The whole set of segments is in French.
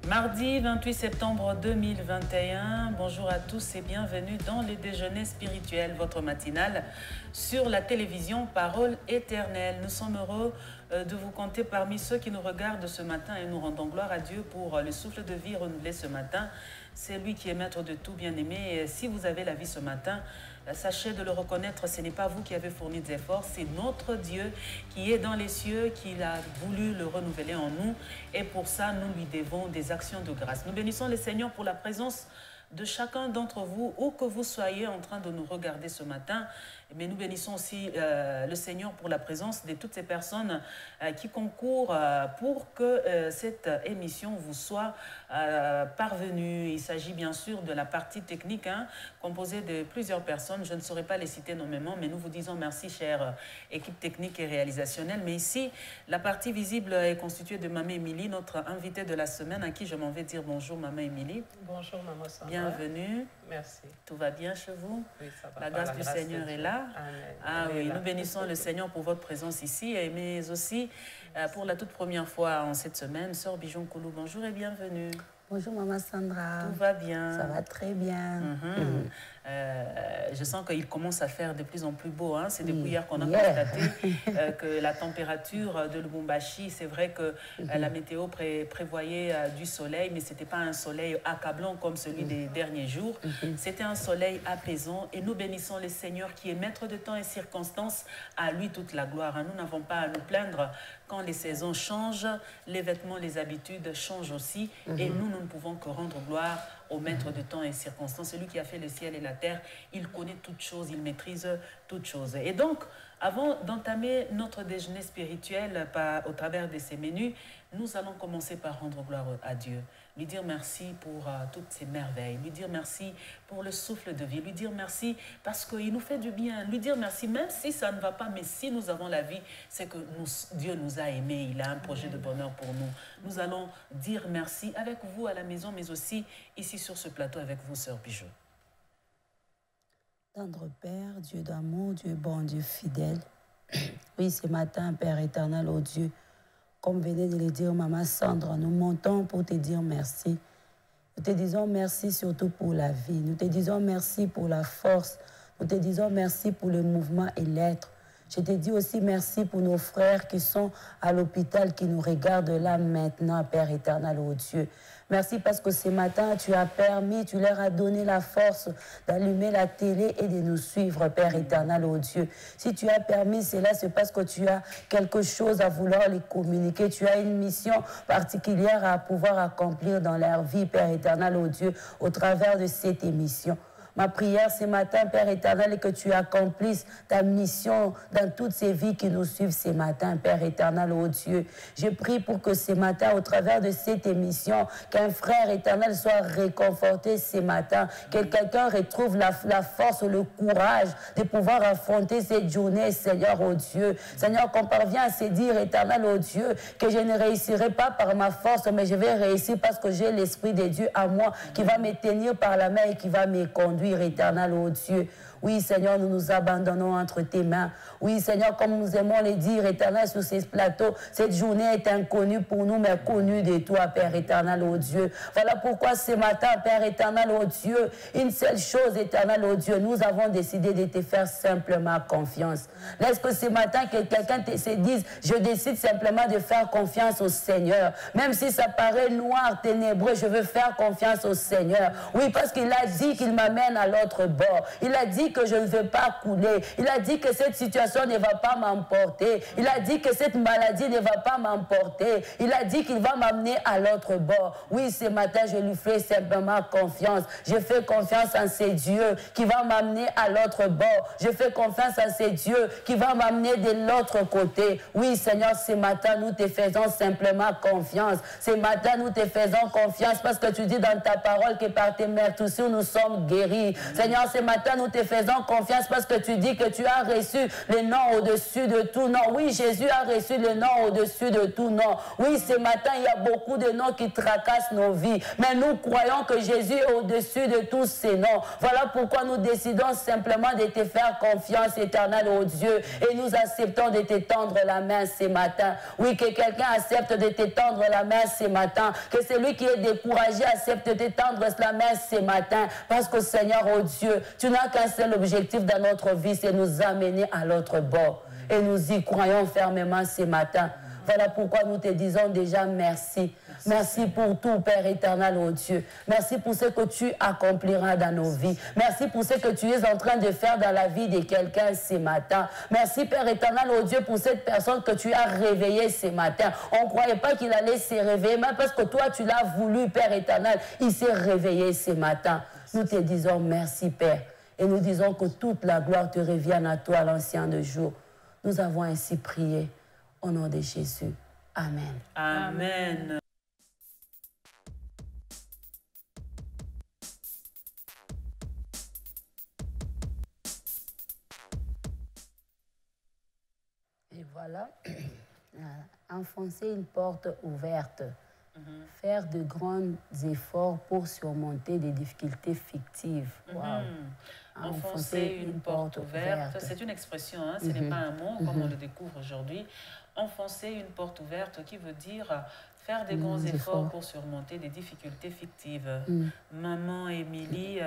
Mardi 28 septembre 2021, bonjour à tous et bienvenue dans le déjeuner spirituel, votre matinale sur la télévision Parole Éternelle. Nous sommes heureux de vous compter parmi ceux qui nous regardent ce matin et nous rendons gloire à Dieu pour le souffle de vie renouvelé ce matin. C'est lui qui est maître de tout, bien-aimé. Et si vous avez la vie ce matin, sachez de le reconnaître, ce n'est pas vous qui avez fourni des efforts, c'est notre Dieu qui est dans les cieux, qui a voulu le renouveler en nous. Et pour ça, nous lui devons des actions de grâce. Nous bénissons le Seigneur pour la présence de chacun d'entre vous, où que vous soyez en train de nous regarder ce matin. Mais nous bénissons aussi le Seigneur pour la présence de toutes ces personnes qui concourent pour que cette émission vous soit parvenue. Il s'agit bien sûr de la partie technique, composée de plusieurs personnes. Je ne saurais pas les citer nommément, mais nous vous disons merci, chère équipe technique et réalisationnelle. Mais ici, la partie visible est constituée de Maman Émilie, notre invitée de la semaine, à qui je m'en vais dire bonjour, Maman Émilie. Bonjour, Maman Sandra. Bienvenue. Merci. Tout va bien chez vous? Oui, ça va. La grâce du Seigneur est là. Amen. Ah oui, nous bénissons le Seigneur pour votre présence ici, mais aussi pour la toute première fois en cette semaine, Sœur Bijon Koulou, bonjour et bienvenue. Bonjour Maman Sandra. Tout va bien? Ça va très bien. Je sens qu'il commence à faire de plus en plus beau. C'est depuis hier qu'on a constaté que la température de Lubumbashi, c'est vrai que la météo prévoyait du soleil, mais ce n'était pas un soleil accablant comme celui des derniers jours. C'était un soleil apaisant et nous bénissons le Seigneur qui est maître de temps et circonstances. À lui toute la gloire. Nous n'avons pas à nous plaindre quand les saisons changent, les vêtements, les habitudes changent aussi. Et nous ne pouvons que rendre gloire au maître de temps et circonstances. Celui qui a fait le ciel et la terre, il connaît toutes choses, il maîtrise toutes choses. Et donc, avant d'entamer notre déjeuner spirituel au travers de ces menus, nous allons commencer par rendre gloire à Dieu. Lui dire merci pour toutes ces merveilles. Lui dire merci pour le souffle de vie. Lui dire merci parce qu'il nous fait du bien. Lui dire merci même si ça ne va pas, mais si nous avons la vie, c'est que Dieu nous a aimés. Il a un projet de bonheur pour nous. Nous allons dire merci avec vous à la maison, mais aussi ici sur ce plateau avec vous, Sœur Bijou. Tendre Père, Dieu d'amour, Dieu bon, Dieu fidèle. Oui, ce matin, Père éternel, oh Dieu, comme venait de le dire Maman Sandra, nous montons pour te dire merci. Nous te disons merci surtout pour la vie. Nous te disons merci pour la force. Nous te disons merci pour le mouvement et l'être. Je te dis aussi merci pour nos frères qui sont à l'hôpital, qui nous regardent là maintenant, Père éternel, oh Dieu. Merci parce que ce matin, tu as permis, tu leur as donné la force d'allumer la télé et de nous suivre, Père éternel, oh Dieu. Si tu as permis cela, c'est parce que tu as quelque chose à vouloir les communiquer. Tu as une mission particulière à pouvoir accomplir dans leur vie, Père éternel, oh Dieu, au travers de cette émission. Ma prière ce matin, Père éternel, est que tu accomplisses ta mission dans toutes ces vies qui nous suivent ce matin, Père éternel, oh Dieu. Je prie pour que ce matin, au travers de cette émission, qu'un frère éternel soit réconforté ce matin, que quelqu'un retrouve la force, le courage de pouvoir affronter cette journée, Seigneur, oh Dieu. Seigneur, qu'on parvient à se dire, éternel, oh Dieu, que je ne réussirai pas par ma force, mais je vais réussir parce que j'ai l'Esprit de Dieu à moi qui va me tenir par la main et qui va me conduire. Éternel, oh Dieu. Oui, Seigneur, nous nous abandonnons entre tes mains. Oui, Seigneur, comme nous aimons le dire, éternel, sur ces plateaux, cette journée est inconnue pour nous, mais connue de toi, Père éternel, oh Dieu. Voilà pourquoi ce matin, Père éternel, oh Dieu, une seule chose, éternel, oh Dieu, nous avons décidé de te faire simplement confiance. Laisse que ce matin, que quelqu'un se dise, je décide simplement de faire confiance au Seigneur. Même si ça paraît noir, ténébreux, je veux faire confiance au Seigneur. Oui, parce qu'il a dit qu'il m'amène à l'autre bord. Il a dit que je ne veux pas couler. Il a dit que cette situation ne va pas m'emporter. Il a dit que cette maladie ne va pas m'emporter. Il a dit qu'il va m'amener à l'autre bord. Oui, ce matin, je lui fais simplement confiance. Je fais confiance en ce Dieu qui va m'amener à l'autre bord. Je fais confiance en ce Dieu qui va m'amener de l'autre côté. Oui, Seigneur, ce matin, nous te faisons simplement confiance. Ce matin, nous te faisons confiance parce que tu dis dans ta parole que par tes meurtrissures, nous sommes guéris. Seigneur, ce matin, nous te faisons faisons confiance parce que tu dis que tu as reçu le nom au-dessus de tout nom. Oui, Jésus a reçu le nom au-dessus de tout nom. Oui, ce matin, il y a beaucoup de noms qui tracassent nos vies. Mais nous croyons que Jésus est au-dessus de tous ces noms. Voilà pourquoi nous décidons simplement de te faire confiance éternelle, ô Dieu. Et nous acceptons de te tendre la main ce matin. Oui, que quelqu'un accepte de te tendre la main ce matin. Que celui qui est découragé accepte de te tendre la main ce matin. Parce que Seigneur, ô Dieu, tu n'as qu'un seul objectif dans notre vie, c'est nous amener à l'autre bord. Et nous y croyons fermement ce matin. Voilà pourquoi nous te disons déjà merci. Merci pour tout, Père éternel, ô Dieu. Merci pour ce que tu accompliras dans nos vies. Merci pour ce que tu es en train de faire dans la vie de quelqu'un ce matin. Merci, Père éternel, ô Dieu, pour cette personne que tu as réveillée ce matin. On ne croyait pas qu'il allait se réveiller, mais parce que toi, tu l'as voulu, Père éternel, il s'est réveillé ce matin. Nous te disons merci, Père. Et nous disons que toute la gloire te revienne à toi, l'ancien de jour. Nous avons ainsi prié. Au nom de Jésus. Amen. Amen. Et voilà, enfoncer une porte ouverte, faire de grands efforts pour surmonter des difficultés fictives. Wow. Enfoncer une porte ouverte, c'est une expression, hein? Ce n'est pas un mot comme on le découvre aujourd'hui. Enfoncer une porte ouverte qui veut dire faire des grands efforts pour surmonter des difficultés fictives. Maman Émilie,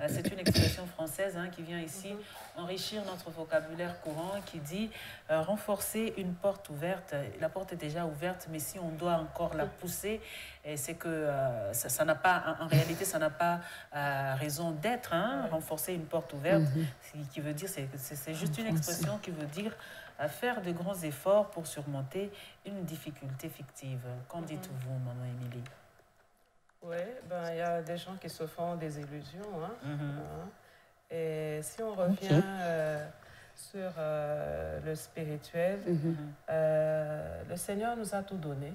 c'est une expression française hein, qui vient ici enrichir notre vocabulaire courant, qui dit renforcer une porte ouverte. La porte est déjà ouverte, mais si on doit encore la pousser, c'est que ça n'a pas, en réalité, ça n'a pas raison d'être. Hein, renforcer une porte ouverte, qui veut dire, c'est juste une expression qui veut dire faire de grands efforts pour surmonter une difficulté fictive. Qu'en dites-vous, Maman Émilie? Oui, ben, y a des gens qui se font des illusions. Hein, et si on revient sur le spirituel, le Seigneur nous a tout donné.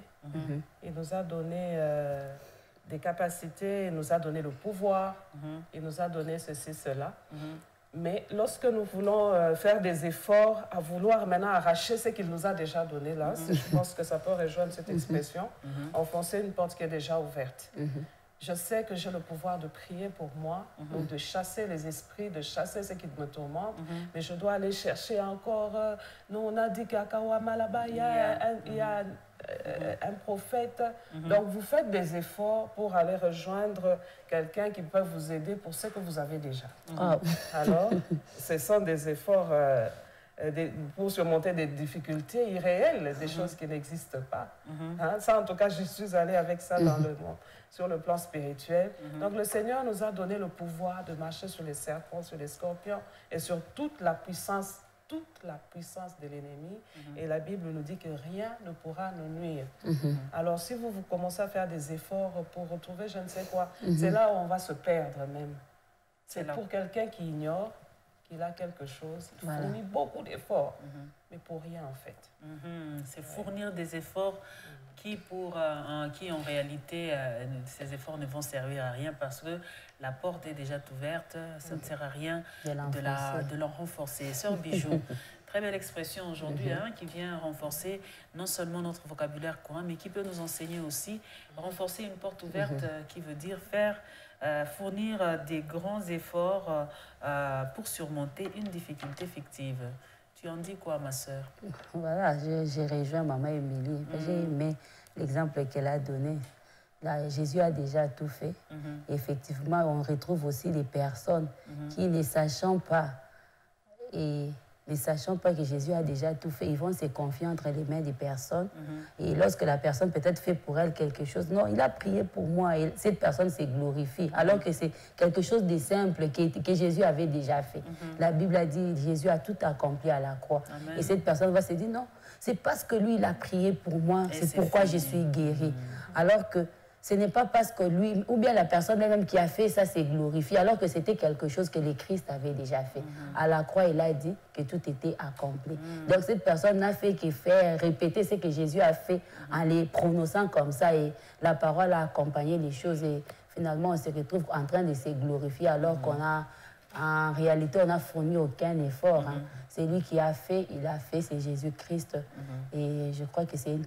Il nous a donné des capacités, il nous a donné le pouvoir, il nous a donné ceci, cela. Mais lorsque nous voulons faire des efforts à vouloir maintenant arracher ce qu'il nous a déjà donné là, je pense que ça peut rejoindre cette expression, enfoncer une porte qui est déjà ouverte. Je sais que j'ai le pouvoir de prier pour moi, donc de chasser les esprits, de chasser ce qui me tourmente, mais je dois aller chercher encore. Nous, on a dit qu'à Kawama là-bas, il y a un prophète. Donc, vous faites des efforts pour aller rejoindre quelqu'un qui peut vous aider pour ce que vous avez déjà. Alors, ce sont des efforts pour surmonter des difficultés irréelles, des choses qui n'existent pas. Hein, ça, en tout cas, je suis allée avec ça dans le monde, sur le plan spirituel. Donc, le Seigneur nous a donné le pouvoir de marcher sur les serpents, sur les scorpions et sur toute la puissance de l'ennemi. Et la Bible nous dit que rien ne pourra nous nuire. Alors, si vous commencez à faire des efforts pour retrouver je ne sais quoi, c'est là où on va se perdre même. C'est pour quelqu'un qui ignore qu'il a quelque chose, il fournit beaucoup d'efforts, mais pour rien en fait. C'est fournir des efforts qui en réalité, ces efforts ne vont servir à rien parce que la porte est déjà ouverte, ça ne sert à rien de la renforcer. Sœur Bijou, très belle expression aujourd'hui qui vient renforcer non seulement notre vocabulaire courant, mais qui peut nous enseigner aussi, renforcer une porte ouverte qui veut dire fournir des grands efforts pour surmonter une difficulté fictive. Tu en dis quoi, ma sœur? Voilà, j'ai rejoint Maman Émilie. J'ai aimé l'exemple qu'elle a donné. Là, Jésus a déjà tout fait. Effectivement, on retrouve aussi des personnes qui, ne sachant pas, que Jésus a déjà tout fait, ils vont se confier entre les mains des personnes. Et lorsque la personne peut-être fait pour elle quelque chose, non, il a prié pour moi et cette personne se glorifie. Alors que c'est quelque chose de simple que Jésus avait déjà fait. La Bible a dit, Jésus a tout accompli à la croix. Et cette personne va se dire, non, c'est parce que lui, il a prié pour moi, c'est pourquoi je suis guérie. Alors que ce n'est pas parce que lui, ou bien la personne elle-même qui a fait ça s'est glorifiée, alors que c'était quelque chose que le Christ avait déjà fait. À la croix, il a dit que tout était accompli. Donc cette personne n'a fait que faire, répéter ce que Jésus a fait en les prononçant comme ça. Et la parole a accompagné les choses. Et finalement, on se retrouve en train de se glorifier alors qu'on a en réalité, on n'a fourni aucun effort. Hein. C'est lui qui a fait, il a fait, c'est Jésus-Christ. Et je crois que c'est une...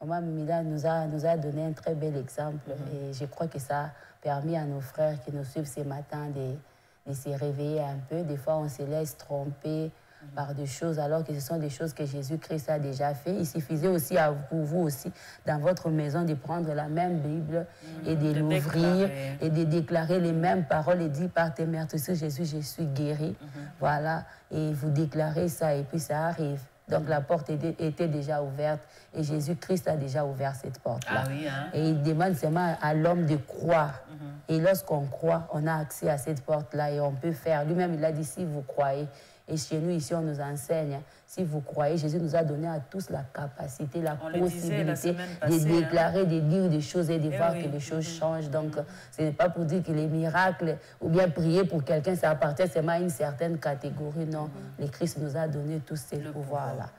Maman Mila nous a donné un très bel exemple. Et je crois que ça a permis à nos frères qui nous suivent ce matin de se réveiller un peu. Des fois, on se laisse tromper par des choses, alors que ce sont des choses que Jésus-Christ a déjà fait. Il suffisait aussi pour vous aussi, dans votre maison, de prendre la même Bible et de l'ouvrir et de déclarer les mêmes paroles et dire par tes meurtrissures, Jésus, je suis guéri. Voilà, et vous déclarez ça et puis ça arrive. Donc la porte était déjà ouverte et Jésus-Christ a déjà ouvert cette porte-là. Ah oui, hein? Et il demande seulement à l'homme de croire. Et lorsqu'on croit, on a accès à cette porte-là et on peut faire. Lui-même, il a dit, si vous croyez, et chez nous, ici, on nous enseigne, si vous croyez, Jésus nous a donné à tous la capacité, la possibilité de déclarer, de dire des choses et de voir que les choses changent. Donc, ce n'est pas pour dire que les miracles, ou bien prier pour quelqu'un, ça appartient seulement à une certaine catégorie. Non, le Christ nous a donné tous ces pouvoirs-là.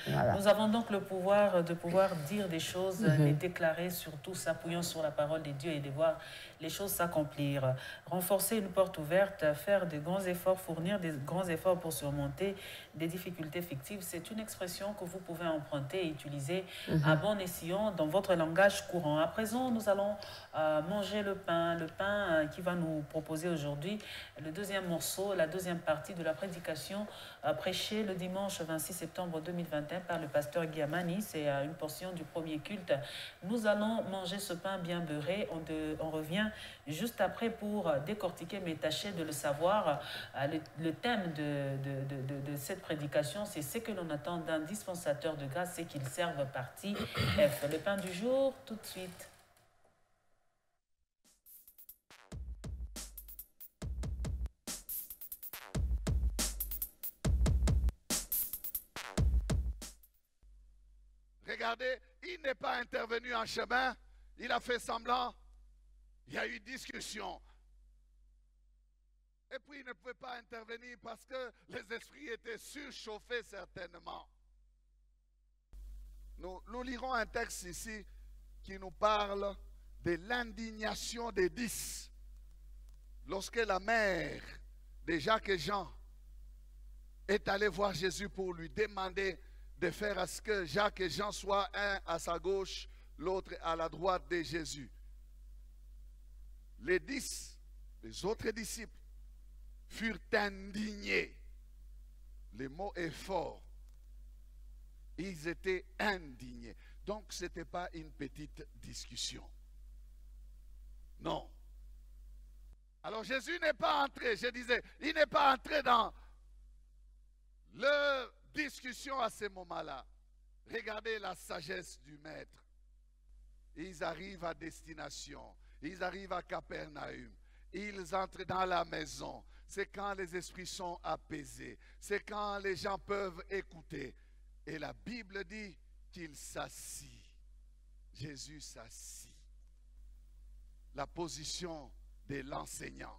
Voilà. Nous avons donc le pouvoir de dire des choses et déclarer, surtout s'appuyant sur la parole de Dieu et de voir les choses s'accomplir. Renforcer une porte ouverte, faire de grands efforts, fournir des grands efforts pour surmonter des difficultés fictives, c'est une expression que vous pouvez emprunter et utiliser à bon escient dans votre langage courant. À présent, nous allons manger le pain qui va nous proposer aujourd'hui le deuxième morceau, la deuxième partie de la prédication prêchée le dimanche 26 septembre 2021 par le pasteur Guiamani. C'est une portion du premier culte. Nous allons manger ce pain bien beurré. On revient juste après pour décortiquer, mais tâcher de le savoir. Le thème de cette prédication, c'est ce que l'on attend d'un dispensateur de grâce, c'est qu'il serve partie F. Le pain du jour, tout de suite. Regardez, il n'est pas intervenu en chemin, il a fait semblant, il y a eu discussion. Et puis il ne pouvait pas intervenir parce que les esprits étaient surchauffés certainement. Nous lirons un texte ici qui nous parle de l'indignation des 10. Lorsque la mère de Jacques et Jean est allée voir Jésus pour lui demander de faire à ce que Jacques et Jean soient un à sa gauche, l'autre à la droite de Jésus. Les 10, les autres disciples, furent indignés. Le mot est fort. Ils étaient indignés. Donc, ce n'était pas une petite discussion. Non. Alors, Jésus n'est pas entré, je disais, il n'est pas entré dans leur discussion à ce moment-là. Regardez la sagesse du maître. Ils arrivent à destination. Ils arrivent à Capernaum. Ils entrent dans la maison. C'est quand les esprits sont apaisés. C'est quand les gens peuvent écouter. Et la Bible dit qu'il s'assit. Jésus s'assit. La position de l'enseignant.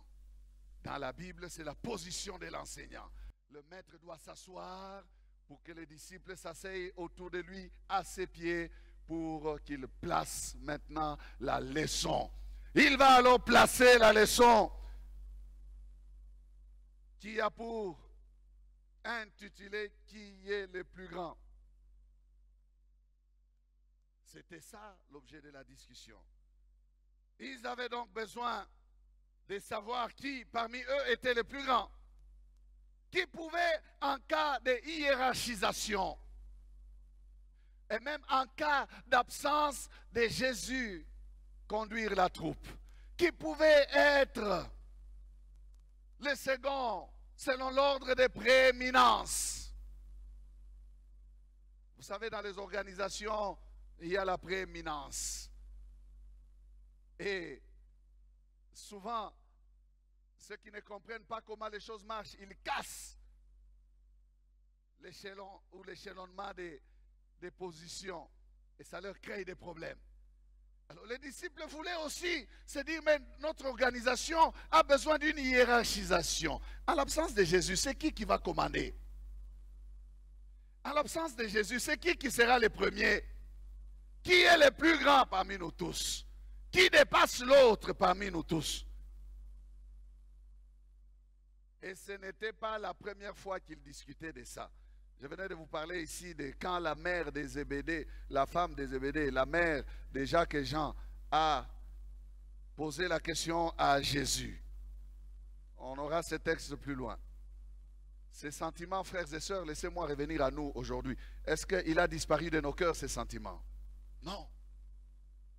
Dans la Bible, c'est la position de l'enseignant. Le maître doit s'asseoir pour que les disciples s'asseyent autour de lui à ses pieds pour qu'il place maintenant la leçon. Il va alors placer la leçon qui a pour intitulé « Qui est le plus grand ?» C'était ça l'objet de la discussion. Ils avaient donc besoin de savoir qui parmi eux était le plus grand. Qui pouvait, en cas de hiérarchisation, et même en cas d'absence de Jésus, conduire la troupe. Qui pouvait être le second selon l'ordre de prééminence. Vous savez, dans les organisations, il y a la prééminence. Et souvent, ceux qui ne comprennent pas comment les choses marchent, ils cassent l'échelon ou l'échelonnement des positions. Et ça leur crée des problèmes. Alors les disciples voulaient aussi se dire, mais notre organisation a besoin d'une hiérarchisation. En l'absence de Jésus, c'est qui va commander? En l'absence de Jésus, c'est qui sera le premier? Qui est le plus grand parmi nous tous? Qui dépasse l'autre parmi nous tous? Et ce n'était pas la première fois qu'il discutait de ça. Je venais de vous parler ici de quand la mère des Zébédée, la femme des Zébédée, la mère de Jacques et Jean a posé la question à Jésus. On aura ce texte plus loin. Ces sentiments, frères et sœurs, laissez-moi revenir à nous aujourd'hui. Est-ce qu'il a disparu de nos cœurs, ces sentiments? Non.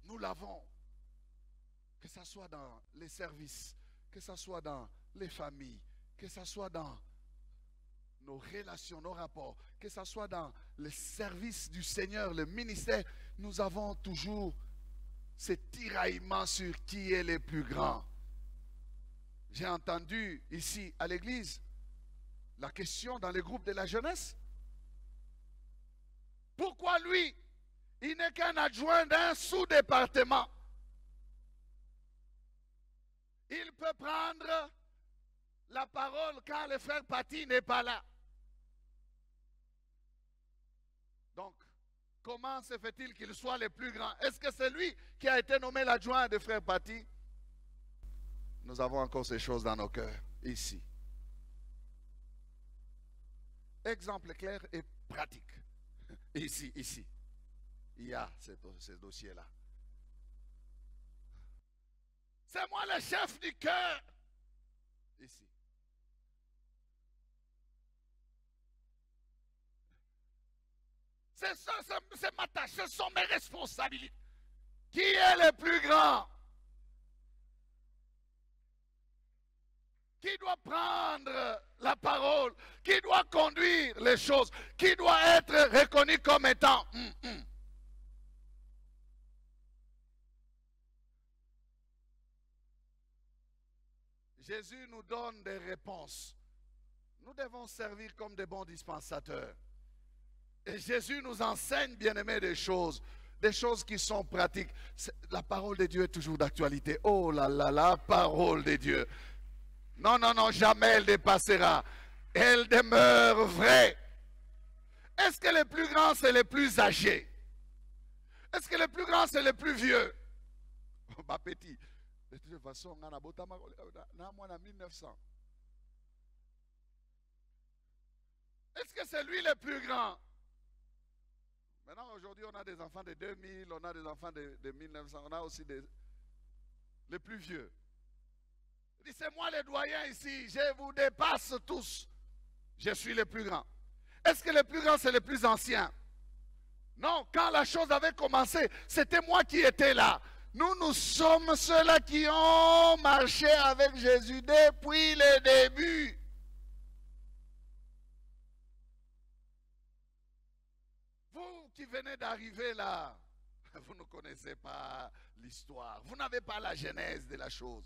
Nous l'avons. Que ce soit dans les services, que ce soit dans les familles, que ce soit dans nos relations, nos rapports, que ce soit dans le service du Seigneur, le ministère, nous avons toujours ce tiraillement sur qui est le plus grand. J'ai entendu ici à l'église la question dans le groupe de la jeunesse. Pourquoi lui, il n'est qu'un adjoint d'un sous-département? Il peut prendre la parole quand le frère Paty n'est pas là. Donc, comment se fait-il qu'il soit le plus grand? Est-ce que c'est lui qui a été nommé l'adjoint de frère Paty? Nous avons encore ces choses dans nos cœurs, ici. Exemple clair et pratique. Ici. Il y a ce dossier-là. C'est moi le chef du cœur. Ici. C'est ma tâche, ce sont mes responsabilités. Qui est le plus grand? Qui doit prendre la parole? Qui doit conduire les choses? Qui doit être reconnu comme étant? Jésus nous donne des réponses. Nous devons servir comme des bons dispensateurs. Et Jésus nous enseigne, bien-aimés, des choses qui sont pratiques. La parole de Dieu est toujours d'actualité. Oh là là, la parole de Dieu. Non, jamais elle dépassera. Elle demeure vraie. Est-ce que les plus grands, c'est les plus âgés? Est-ce que les plus grands, c'est les plus vieux? Ma petit. De toute façon, on a 1900. Est-ce que c'est lui le plus grand? Maintenant, aujourd'hui, on a des enfants de 2000, on a des enfants de 1900, on a aussi les plus vieux. Il dit, c'est moi le doyen ici, je vous dépasse tous. Je suis le plus grand. Est-ce que le plus grand, c'est le plus ancien? Non, quand la chose avait commencé, c'était moi qui étais là. Nous sommes ceux-là qui ont marché avec Jésus depuis le début. Vous qui venez d'arriver là, vous ne connaissez pas l'histoire. Vous n'avez pas la genèse de la chose.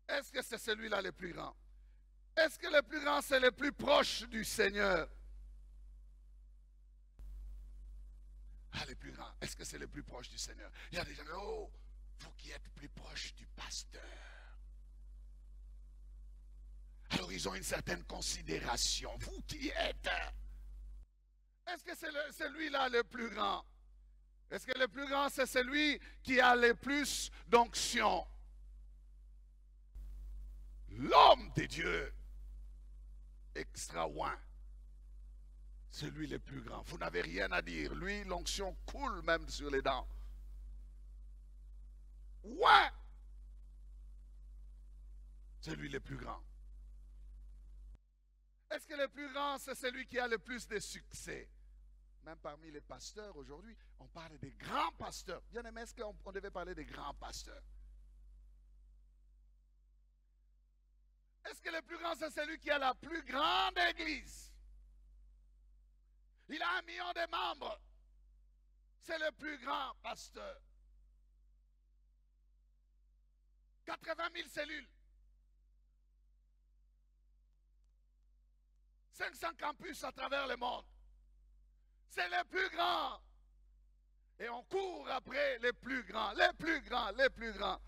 Est-ce que c'est celui-là le plus grand? Est-ce que le plus grand, c'est le plus proche du Seigneur? Ah, le plus grand, est-ce que c'est le plus proche du Seigneur? Il y a des gens, oh, vous qui êtes plus proche du pasteur. Alors ils ont une certaine considération. Vous qui êtes. Est-ce que c'est celui-là le plus grand? Est-ce que le plus grand, c'est celui qui a le plus d'onction? L'homme de Dieu, extra oint. C'est lui le plus grand. Vous n'avez rien à dire. Lui, l'onction coule même sur les dents. Ouais. C'est lui le plus grand. Est-ce que le plus grand, c'est celui qui a le plus de succès? Même parmi les pasteurs aujourd'hui, on parle des grands pasteurs. Bien aimé, est-ce qu'on devait parler des grands pasteurs? Est-ce que le plus grand, c'est celui qui a la plus grande église? Il a 1 million de membres. C'est le plus grand pasteur. 80 000 cellules. 500 campus à travers le monde. C'est le plus grand. Et on court après les plus grands, les plus grands, les plus grands.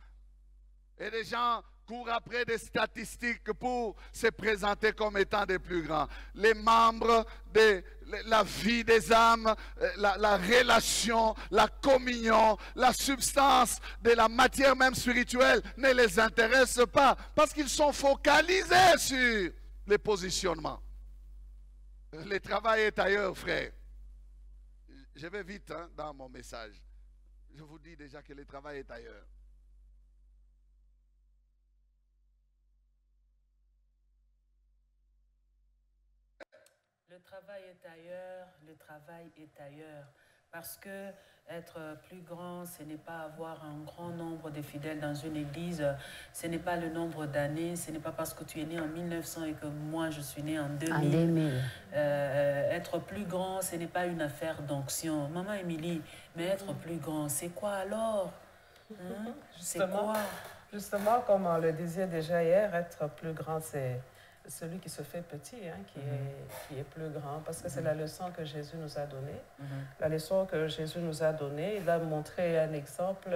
Et les gens court après des statistiques pour se présenter comme étant des plus grands. Les membres de la vie des âmes, la relation, la communion, la substance de la matière même spirituelle ne les intéresse pas parce qu'ils sont focalisés sur les positionnements. Le travail est ailleurs, frère. Je vais vite dans mon message. Je vous dis déjà que le travail est ailleurs. Le travail est ailleurs, le travail est ailleurs. Parce que être plus grand, ce n'est pas avoir un grand nombre de fidèles dans une église, ce n'est pas le nombre d'années, ce n'est pas parce que tu es né en 1900 et que moi je suis né en 2000. Être plus grand, ce n'est pas une affaire d'onction. Maman Émilie, mais être plus grand, c'est quoi alors? C'est quoi? Justement, comme on le disait déjà hier, être plus grand, c'est celui qui se fait petit, qui est plus grand, parce que c'est la leçon que Jésus nous a donnée. La leçon que Jésus nous a donnée, il a montré un exemple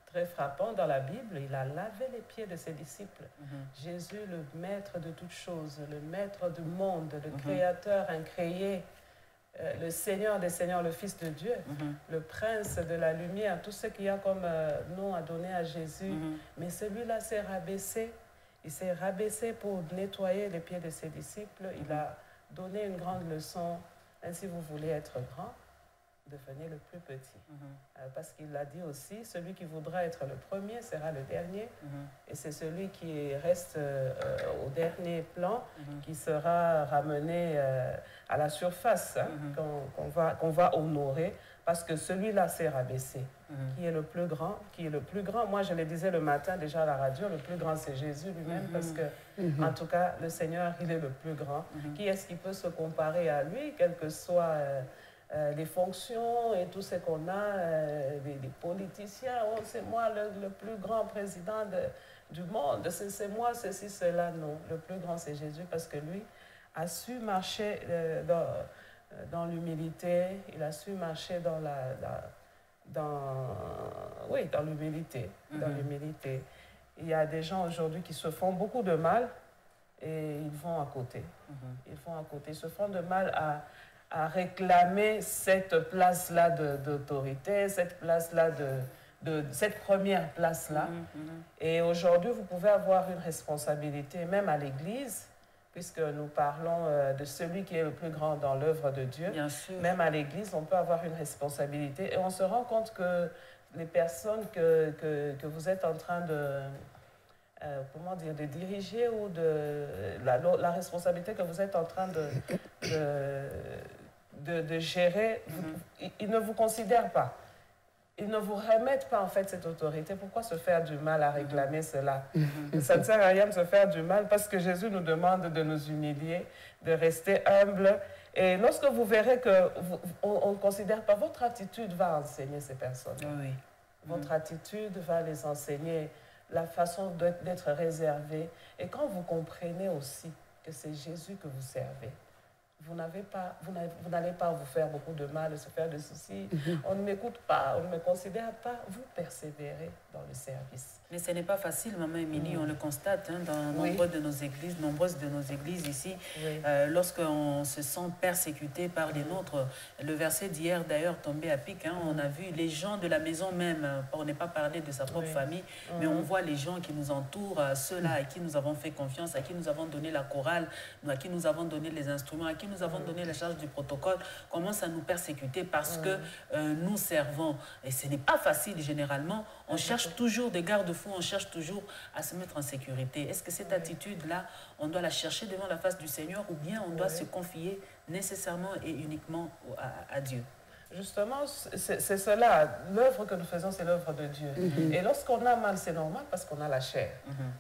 très frappant dans la Bible. Il a lavé les pieds de ses disciples. Jésus, le maître de toutes choses, le maître du monde, le créateur incréé, le Seigneur des Seigneurs, le Fils de Dieu, le Prince de la lumière, tout ce qu'il y a comme nom à donner à Jésus. Mais celui-là s'est rabaissé. Il s'est rabaissé pour nettoyer les pieds de ses disciples. Il a donné une grande leçon. Si vous voulez être grand, devenez le plus petit. Parce qu'il l'a dit aussi, celui qui voudra être le premier sera le dernier. Et c'est celui qui reste au dernier plan qui sera ramené à la surface, qu'on va honorer. Parce que celui-là s'est rabaissé. Qui est le plus grand? Qui est le plus grand? Moi, je le disais le matin déjà à la radio, le plus grand, c'est Jésus lui-même, parce que, en tout cas, le Seigneur, il est le plus grand. Qui est-ce qui peut se comparer à lui, quelles que soient les fonctions et tout ce qu'on a, les politiciens? Oh, c'est moi le plus grand président du monde, c'est moi, ceci, cela. Non, le plus grand, c'est Jésus, parce que lui a su marcher dans l'humilité, il a su marcher dans l'humilité. Dans l'humilité. Il y a des gens aujourd'hui qui se font beaucoup de mal et ils vont à côté. Ils vont à côté. Ils se font de mal à réclamer cette place-là d'autorité, cette place-là cette première place-là. Et aujourd'hui, vous pouvez avoir une responsabilité, même à l'Église, puisque nous parlons de celui qui est le plus grand dans l'œuvre de Dieu. Bien sûr. Même à l'Église, on peut avoir une responsabilité. Et on se rend compte que les personnes que vous êtes en train de diriger ou la responsabilité que vous êtes en train de gérer, ils ne vous considèrent pas. Ils ne vous remettent pas en fait cette autorité. Pourquoi se faire du mal à réclamer cela? Ça ne sert à rien de se faire du mal parce que Jésus nous demande de nous humilier, de rester humble. Et lorsque vous verrez qu'on ne considère pas, votre attitude va enseigner ces personnes. Oui. Votre attitude va les enseigner la façon d'être réservé. Et quand vous comprenez aussi que c'est Jésus que vous servez, vous n'allez pas vous faire beaucoup de mal, se faire de soucis. On ne m'écoute pas, on ne me considère pas. Vous persévérez dans le service. Mais ce n'est pas facile, Maman Émilie, on le constate dans nombreuses de nos églises ici. Lorsqu'on se sent persécuté par les nôtres, le verset d'hier d'ailleurs tombé à pic, on a vu les gens de la maison même, pour ne pas parler de sa propre famille, mais on voit les gens qui nous entourent, ceux-là à qui nous avons fait confiance, à qui nous avons donné la chorale, à qui nous avons donné les instruments, à qui nous avons donné la charge du protocole, commencent à nous persécuter parce que nous servons. Et ce n'est pas facile généralement. On cherche toujours des garde-fous, on cherche toujours à se mettre en sécurité. Est-ce que cette attitude-là, on doit la chercher devant la face du Seigneur ou bien on doit se confier nécessairement et uniquement à Dieu? Justement, c'est cela. L'œuvre que nous faisons, c'est l'œuvre de Dieu. Et lorsqu'on a mal, c'est normal parce qu'on a la chair.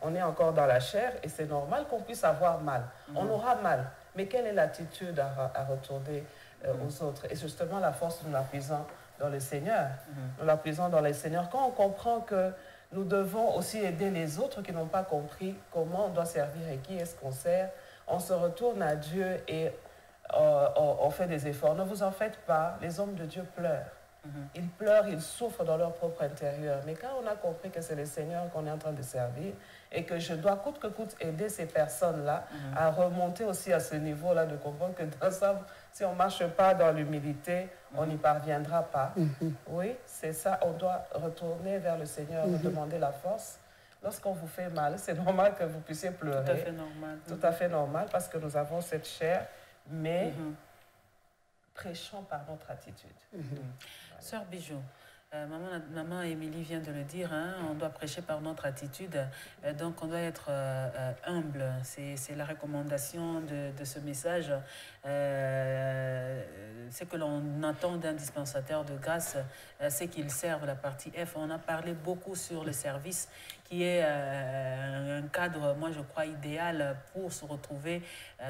On est encore dans la chair et c'est normal qu'on puisse avoir mal. On aura mal. Mais quelle est l'attitude à retourner aux autres? Et justement, la force, nous la puisons dans le Seigneur. Nous la puisons dans le Seigneur. Quand on comprend que nous devons aussi aider les autres qui n'ont pas compris comment on doit servir et qui est-ce qu'on sert, on se retourne à Dieu et on fait des efforts. Ne vous en faites pas, les hommes de Dieu pleurent. Ils pleurent, ils souffrent dans leur propre intérieur. Mais quand on a compris que c'est le Seigneur qu'on est en train de servir et que je dois coûte que coûte aider ces personnes-là à remonter aussi à ce niveau-là, de comprendre que dans ça, si on ne marche pas dans l'humilité, on n'y parviendra pas. Oui, c'est ça. On doit retourner vers le Seigneur, demander la force. Lorsqu'on vous fait mal, c'est normal que vous puissiez pleurer. Tout à fait normal. Tout à fait normal parce que nous avons cette chair, mais prêchons par notre attitude. Sœur Bijou, maman Émilie vient de le dire, hein, on doit prêcher par notre attitude, donc on doit être humble. C'est la recommandation de ce message. Ce que l'on attend d'un dispensateur de grâce, c'est qu'il serve la partie F. On a parlé beaucoup sur le service, qui est un cadre, moi je crois, idéal pour se retrouver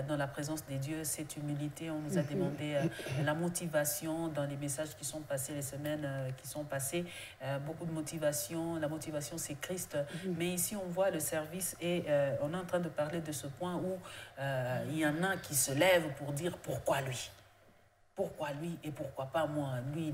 dans la présence des dieux. Cette humilité, on nous a demandé la motivation dans les messages qui sont passés, les semaines qui sont passées. Beaucoup de motivation. La motivation, c'est Christ. Mais ici, on voit le service et on est en train de parler de ce point où il y en a qui se lèvent pour dire pourquoi lui. Pourquoi lui et pourquoi pas moi? Lui,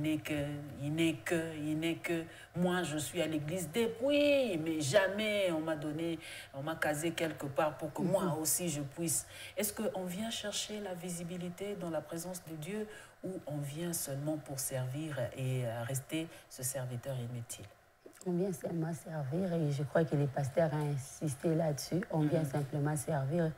il n'est que. Moi, je suis à l'église depuis, mais jamais on m'a casé quelque part pour que moi aussi je puisse. Est-ce qu'on vient chercher la visibilité dans la présence de Dieu ou on vient seulement pour servir et rester ce serviteur inutile? On vient seulement servir et je crois que les pasteurs ont insisté là-dessus. On vient simplement servir.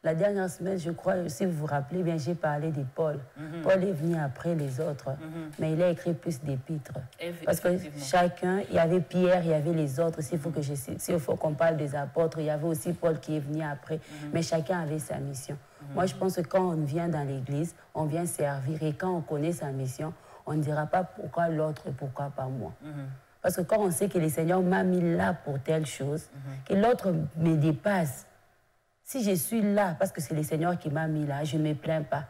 La dernière semaine, je crois, si vous vous rappelez bien, j'ai parlé de Paul. Paul est venu après les autres, mais il a écrit plus d'épîtres. Parce que chacun, il y avait Pierre, il y avait les autres. S'il faut qu'on parle des apôtres, il y avait aussi Paul qui est venu après. Mais chacun avait sa mission. Moi, je pense que quand on vient dans l'église, on vient servir. Et quand on connaît sa mission, on ne dira pas pourquoi l'autre et pourquoi pas moi. Parce que quand on sait que le Seigneur m'a mis là pour telle chose, que l'autre me dépasse, si je suis là, parce que c'est le Seigneur qui m'a mis là, je ne me plains pas.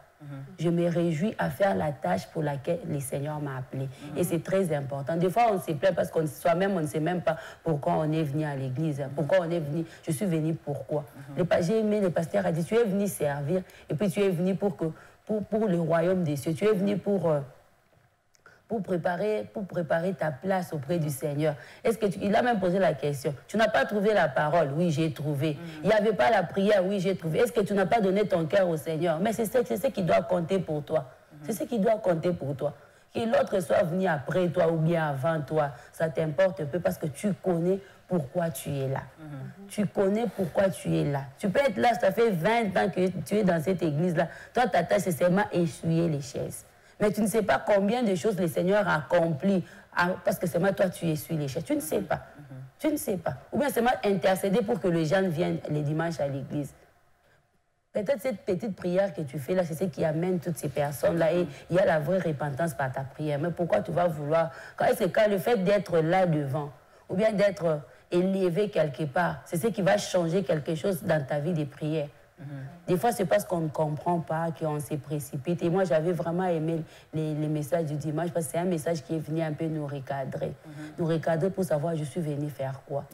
Je me réjouis à faire la tâche pour laquelle le Seigneur m'a appelé. Et c'est très important. Des fois, on se plaint parce qu'on soi-même, on ne sait même pas pourquoi on est venu à l'église. Pourquoi on est venu. Je suis venu pourquoi. J'ai aimé, le pasteur a dit, tu es venu servir et puis tu es venu pour le royaume des cieux. Tu es venu pour préparer ta place auprès du Seigneur. Il a même posé la question. Tu n'as pas trouvé la parole? Oui, j'ai trouvé. Il n'y avait pas la prière? Oui, j'ai trouvé. Est-ce que tu n'as pas donné ton cœur au Seigneur? Mais c'est ce qui doit compter pour toi. C'est ce qui doit compter pour toi. Que l'autre soit venu après toi ou bien avant toi, ça t'importe peu parce que tu connais pourquoi tu es là. Tu connais pourquoi tu es là. Tu peux être là, ça fait 20 ans que tu es dans cette église-là. Toi, ta tâche, c'est seulement essuyer les chaises. Mais tu ne sais pas combien de choses le Seigneur a accompli parce que seulement toi, tu essuies les chaises. Tu ne sais pas. Tu ne sais pas. Ou bien seulement intercéder pour que les gens viennent les dimanches à l'église. Peut-être cette petite prière que tu fais là, c'est ce qui amène toutes ces personnes-là. Et il y a la vraie repentance par ta prière. Mais pourquoi tu vas vouloir... Quand le fait d'être là devant, ou bien d'être élevé quelque part, c'est ce qui va changer quelque chose dans ta vie de prière. Des fois, c'est parce qu'on ne comprend pas, qu'on se précipite. Et moi, j'avais vraiment aimé les messages du dimanche parce que c'est un message qui est venu un peu nous recadrer. Nous recadrer pour savoir je suis venu faire quoi.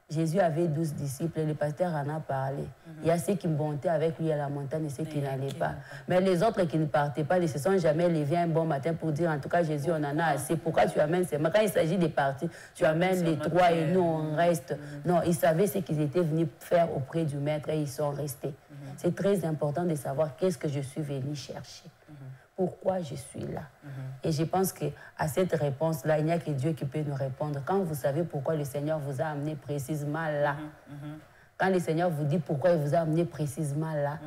Jésus avait 12 disciples et le pasteur en a parlé. Il y a ceux qui montaient avec lui à la montagne et ceux qui n'allaient pas. Mais les autres qui ne partaient pas, ils ne se sont jamais levés un bon matin pour dire en tout cas Jésus, on en a assez. Pourquoi tu amènes ces... Quand il s'agit de partir, tu amènes les trois et nous on reste. Non, ils savaient ce qu'ils étaient venus faire auprès du maître et ils sont restés. C'est très important de savoir qu'est-ce que je suis venu chercher. Pourquoi je suis là. Et je pense qu'à cette réponse-là, il n'y a que Dieu qui peut nous répondre. Quand vous savez pourquoi le Seigneur vous a amené précisément là, quand le Seigneur vous dit pourquoi il vous a amené précisément là,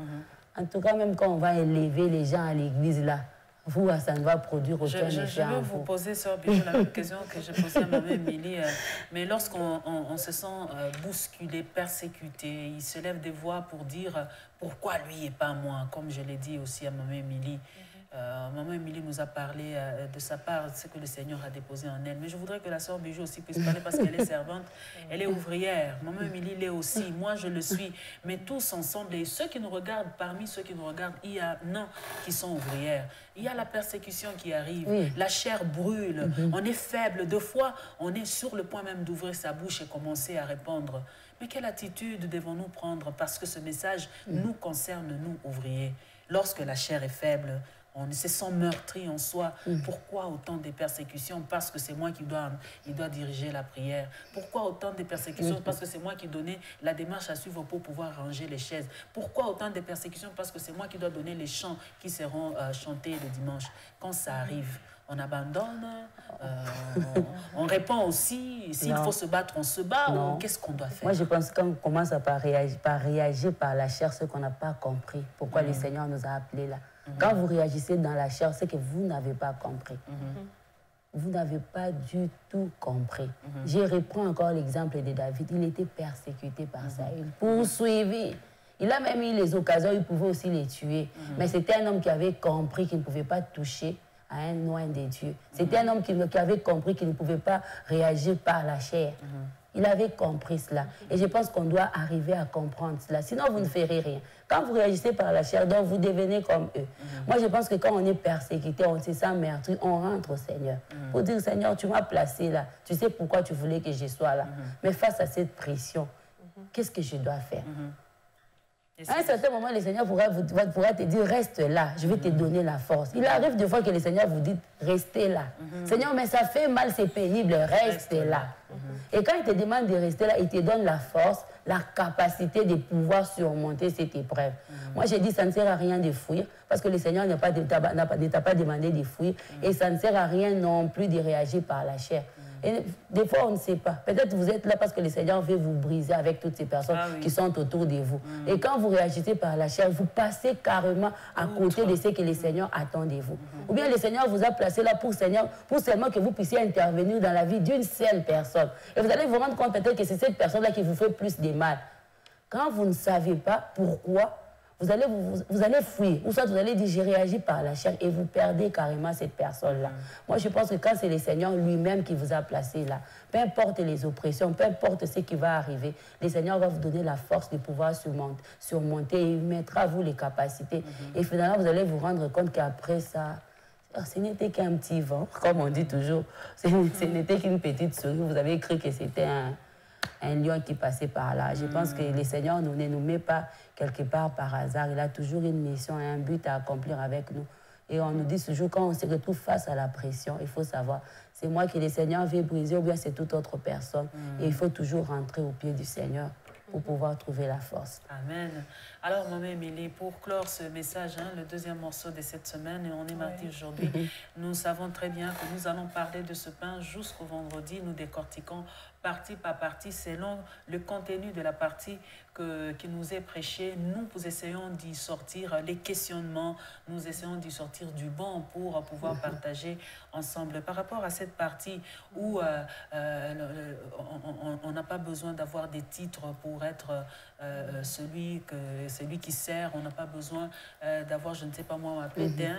en tout cas, même quand on va élever les gens à l'église là, vous, ça ne va produire aucun effet. Je veux vous poser, Sœur Bijou, la même question que j'ai posée à maman Émilie. Mais lorsqu'on se sent bousculé, persécuté, il se lève des voix pour dire pourquoi lui et pas moi, comme je l'ai dit aussi à maman Émilie. Maman Émilie nous a parlé de sa part, ce que le Seigneur a déposé en elle. Mais je voudrais que la sœur Bijou aussi puisse parler parce qu'elle est servante, elle est ouvrière. Maman Émilie l'est aussi, moi je le suis. Mais tous ensemble, et ceux qui nous regardent, parmi ceux qui nous regardent, il y a qui sont ouvrières. Il y a la persécution qui arrive, la chair brûle, on est faible. Deux fois, on est sur le point même d'ouvrir sa bouche et commencer à répondre. Mais quelle attitude devons-nous prendre? Parce que ce message nous concerne, nous, ouvriers. Lorsque la chair est faible, on se sent meurtri en soi. Pourquoi autant de persécutions? Parce que c'est moi qui dois diriger la prière. Pourquoi autant de persécutions? Parce que c'est moi qui donnais la démarche à suivre pour pouvoir ranger les chaises. Pourquoi autant de persécutions? Parce que c'est moi qui dois donner les chants qui seront chantés le dimanche. Quand ça arrive, on abandonne, on répond aussi, s'il faut se battre, on se bat, ou qu'est-ce qu'on doit faire? Moi, je pense qu'on commence à réagir par la chair, ce qu'on n'a pas compris, pourquoi le Seigneur nous a appelés là. Quand vous réagissez dans la chair, c'est que vous n'avez pas compris. Vous n'avez pas du tout compris. Je reprends encore l'exemple de David. Il était persécuté par Saül, poursuivi. Il a même eu les occasions, il pouvait aussi les tuer. Mais c'était un homme qui avait compris qu'il ne pouvait pas toucher à un loin des dieux. C'était un homme qui avait compris qu'il ne pouvait pas réagir par la chair. Il avait compris cela. Et je pense qu'on doit arriver à comprendre cela. Sinon, vous ne ferez rien. Quand vous réagissez par la chair, donc vous devenez comme eux. Moi, je pense que quand on est persécuté, on se sent meurtri, on rentre au Seigneur. Pour dire, Seigneur, tu m'as placé là. Tu sais pourquoi tu voulais que je sois là. Mais face à cette pression, qu'est-ce que je dois faire? À un certain moment, le Seigneur pourra te dire, reste là, je vais te donner la force. Il arrive des fois que le Seigneur vous dit, restez là. Seigneur, mais ça fait mal, c'est pénible, reste là. Et quand il te demande de rester là, il te donne la force, la capacité de pouvoir surmonter cette épreuve. Moi, j'ai dit, ça ne sert à rien de fuir, parce que le Seigneur ne t'a pas demandé de fuir, et ça ne sert à rien non plus de réagir par la chair. Et des fois, on ne sait pas. Peut-être vous êtes là parce que le Seigneur veut vous briser avec toutes ces personnes qui sont autour de vous. Et quand vous réagissez par la chair, vous passez carrément à côté de ce que le Seigneur attend de vous. Ou bien le Seigneur vous a placé là pour seulement que vous puissiez intervenir dans la vie d'une seule personne. Et vous allez vous rendre compte peut-être que c'est cette personne-là qui vous fait plus de mal. Quand vous ne savez pas pourquoi, vous allez fuir, ou soit vous allez dire j'ai réagi par la chair et vous perdez carrément cette personne-là. Moi, je pense que quand c'est le Seigneur lui-même qui vous a placé là, peu importe les oppressions, peu importe ce qui va arriver, le Seigneur va vous donner la force de pouvoir surmonter et il mettra à vous les capacités. Et finalement, vous allez vous rendre compte qu'après ça, ce n'était qu'un petit vent, comme on dit toujours. Ce n'était qu'une petite souris. Vous avez cru que c'était un lion qui passait par là. Je pense que le Seigneur ne nous met pas quelque part par hasard. Il a toujours une mission et un but à accomplir avec nous. Et on nous dit toujours, quand on se retrouve face à la pression, il faut savoir, c'est moi que le Seigneur veut briser ou bien c'est toute autre personne. Et il faut toujours rentrer au pied du Seigneur pour pouvoir trouver la force. Amen. Alors, Maman Émilie, pour clore ce message, le deuxième morceau de cette semaine, et on est mardi aujourd'hui, nous savons très bien que nous allons parler de ce pain jusqu'au vendredi. Nous décortiquons partie par partie selon le contenu de la partie qui nous est prêchée. Nous essayons d'y sortir les questionnements, nous essayons d'y sortir du bon pour pouvoir partager ensemble. Par rapport à cette partie où on n'a pas besoin d'avoir des titres pour être celui qui sert, on n'a pas besoin d'avoir, je ne sais pas moi, un pétain,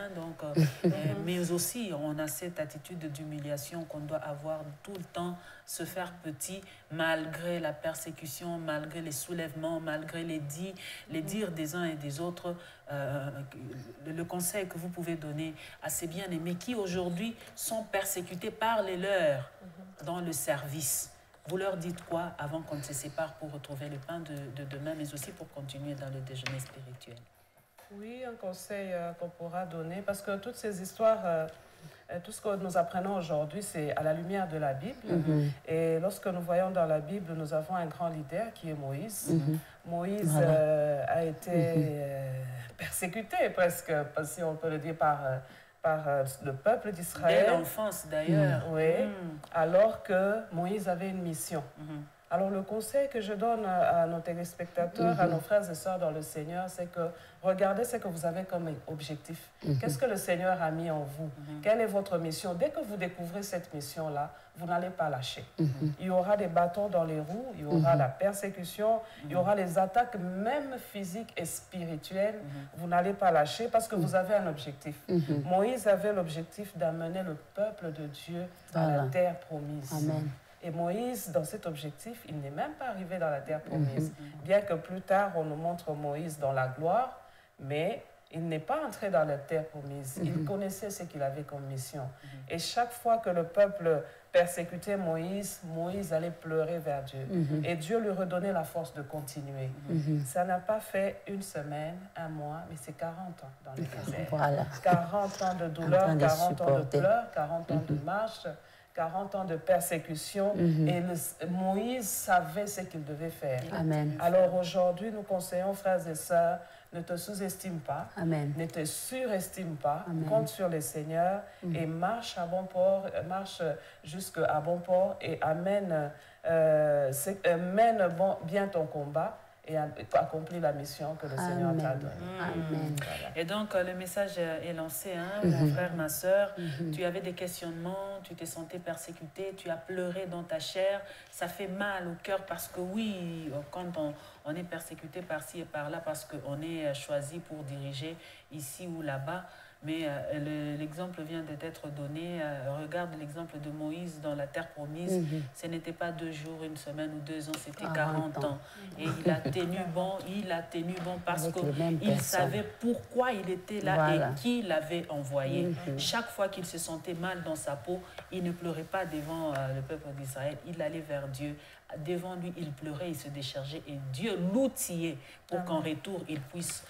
mais aussi on a cette attitude d'humiliation qu'on doit avoir tout le temps, se faire petit malgré la persécution, malgré les soulèvements, malgré les dires des uns et des autres. Le conseil que vous pouvez donner à ces bien-aimés qui aujourd'hui sont persécutés par les leurs dans le service. Vous leur dites quoi avant qu'on ne se sépare pour retrouver le pain de demain, mais aussi pour continuer dans le déjeuner spirituel? Oui, un conseil qu'on pourra donner, parce que toutes ces histoires, tout ce que nous apprenons aujourd'hui, c'est à la lumière de la Bible. Et lorsque nous voyons dans la Bible, nous avons un grand leader qui est Moïse. Moïse a été persécuté presque, si on peut le dire, par le peuple d'Israël. Dès l'enfance d'ailleurs. Oui, alors que Moïse avait une mission. Alors le conseil que je donne à nos téléspectateurs, à nos frères et sœurs dans le Seigneur, c'est que regardez ce que vous avez comme objectif. Qu'est-ce que le Seigneur a mis en vous? Quelle est votre mission? Dès que vous découvrez cette mission-là, vous n'allez pas lâcher. Il y aura des bâtons dans les roues, il y aura la persécution, il y aura les attaques même physiques et spirituelles. Vous n'allez pas lâcher parce que vous avez un objectif. Moïse avait l'objectif d'amener le peuple de Dieu à la terre promise. Amen. Et Moïse, dans cet objectif, il n'est même pas arrivé dans la terre promise. Bien que plus tard, on nous montre Moïse dans la gloire, mais il n'est pas entré dans la terre promise. Il connaissait ce qu'il avait comme mission. Et chaque fois que le peuple persécutait Moïse, Moïse allait pleurer vers Dieu. Et Dieu lui redonnait la force de continuer. Ça n'a pas fait une semaine, un mois, mais c'est 40 ans dans le désert. Voilà. 40 ans de douleur, 40 ans de pleurs, 40 ans de marche, 40 ans de persécution. Et Moïse savait ce qu'il devait faire. Amen. Alors aujourd'hui, nous conseillons, frères et sœurs, ne te sous-estime pas, Amen. Ne te surestime pas, Amen. Compte sur le Seigneur et marche à bon port, marche jusqu'à bon port et mène bien ton combat et accomplis la mission que le Seigneur t'a donnée. Amen. Voilà. Et donc, le message est lancé, hein, mon frère, ma soeur. Tu avais des questionnements, tu t'es senti persécuté, tu as pleuré dans ta chair. Ça fait mal au cœur parce que oui, quand on est persécuté par-ci et par-là, parce qu'on est choisi pour diriger ici ou là-bas, mais l'exemple vient d'être donné. Regarde l'exemple de Moïse dans la terre promise. Ce n'était pas 2 jours, 1 semaine ou 2 ans, c'était 40 ans. Et il a tenu bon parce qu'il savait pourquoi il était là et qui l'avait envoyé. Chaque fois qu'il se sentait mal dans sa peau, il ne pleurait pas devant le peuple d'Israël. Il allait vers Dieu. Devant lui, il pleurait, il se déchargeait et Dieu l'outillait pour qu'en retour, il puisse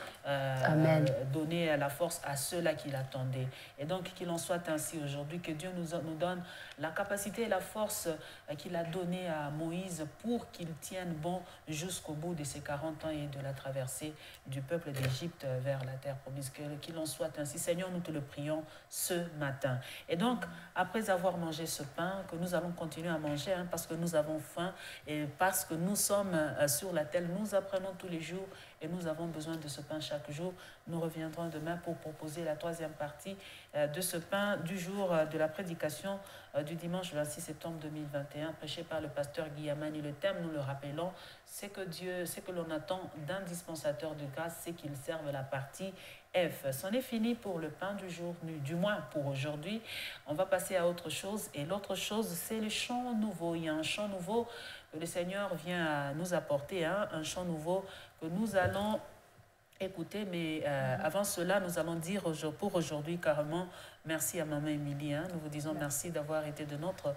donner la force à ceux-là qui l'attendaient. Et donc, qu'il en soit ainsi aujourd'hui, que Dieu nous donne la capacité et la force qu'il a donnée à Moïse pour qu'il tienne bon jusqu'au bout de ces 40 ans et de la traversée du peuple d'Égypte vers la terre promise. Qu'il en soit ainsi. Seigneur, nous te le prions ce matin. Et donc, après avoir mangé ce pain, que nous allons continuer à manger, hein, parce que nous avons faim, et parce que nous sommes sur la terre, nous apprenons tous les jours et nous avons besoin de ce pain chaque jour. Nous reviendrons demain pour proposer la 3e partie de ce pain du jour de la prédication du dimanche 26 septembre 2021, prêché par le pasteur Guy Amani. Le thème, nous le rappelons, c'est que l'on attend d'un dispensateur de grâce, c'est qu'il serve la partie F. C'en est fini pour le pain du jour, du moins pour aujourd'hui. On va passer à autre chose. Et l'autre chose, c'est le chant nouveau. Il y a un chant nouveau que le Seigneur vient à nous apporter, hein, un chant nouveau que nous allons écouter. Mais avant cela, nous allons dire pour aujourd'hui carrément merci à Maman Émilie. Hein. Nous vous disons merci d'avoir été de notre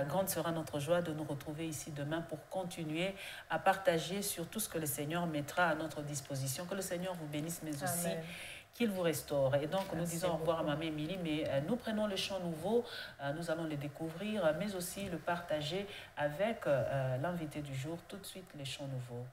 grande sera notre joie de nous retrouver ici demain pour continuer à partager sur tout ce que le Seigneur mettra à notre disposition. Que le Seigneur vous bénisse, mais aussi qu'il vous restaure. Et donc, nous disons au revoir à Maman Émilie, mais nous prenons le chant nouveau, nous allons le découvrir, mais aussi le partager avec l'invité du jour. Tout de suite, les chants nouveaux.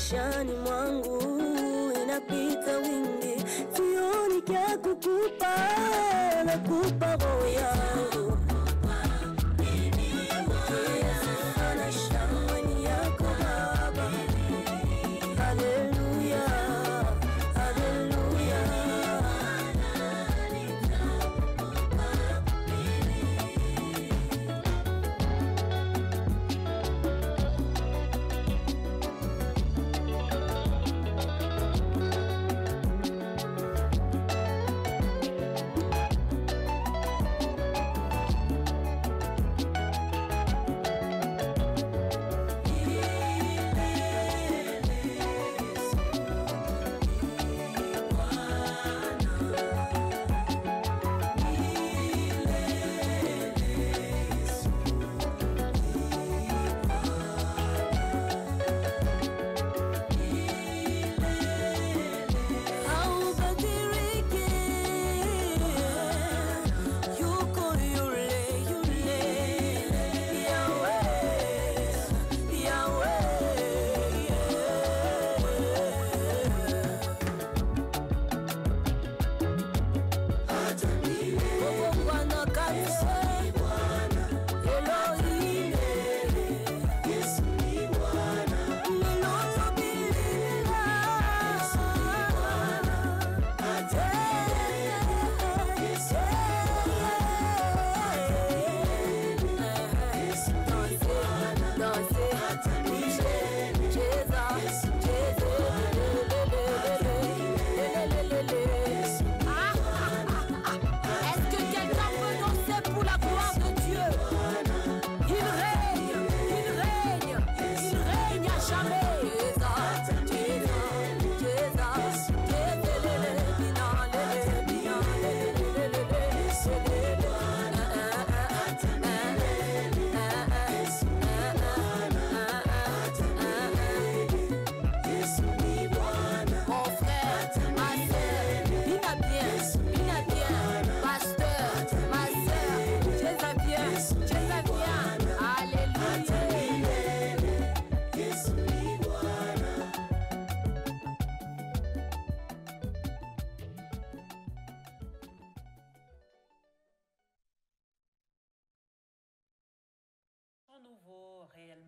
maishani mwangu inapita wingi, sioni kya kukupa, nakupa roho yangu.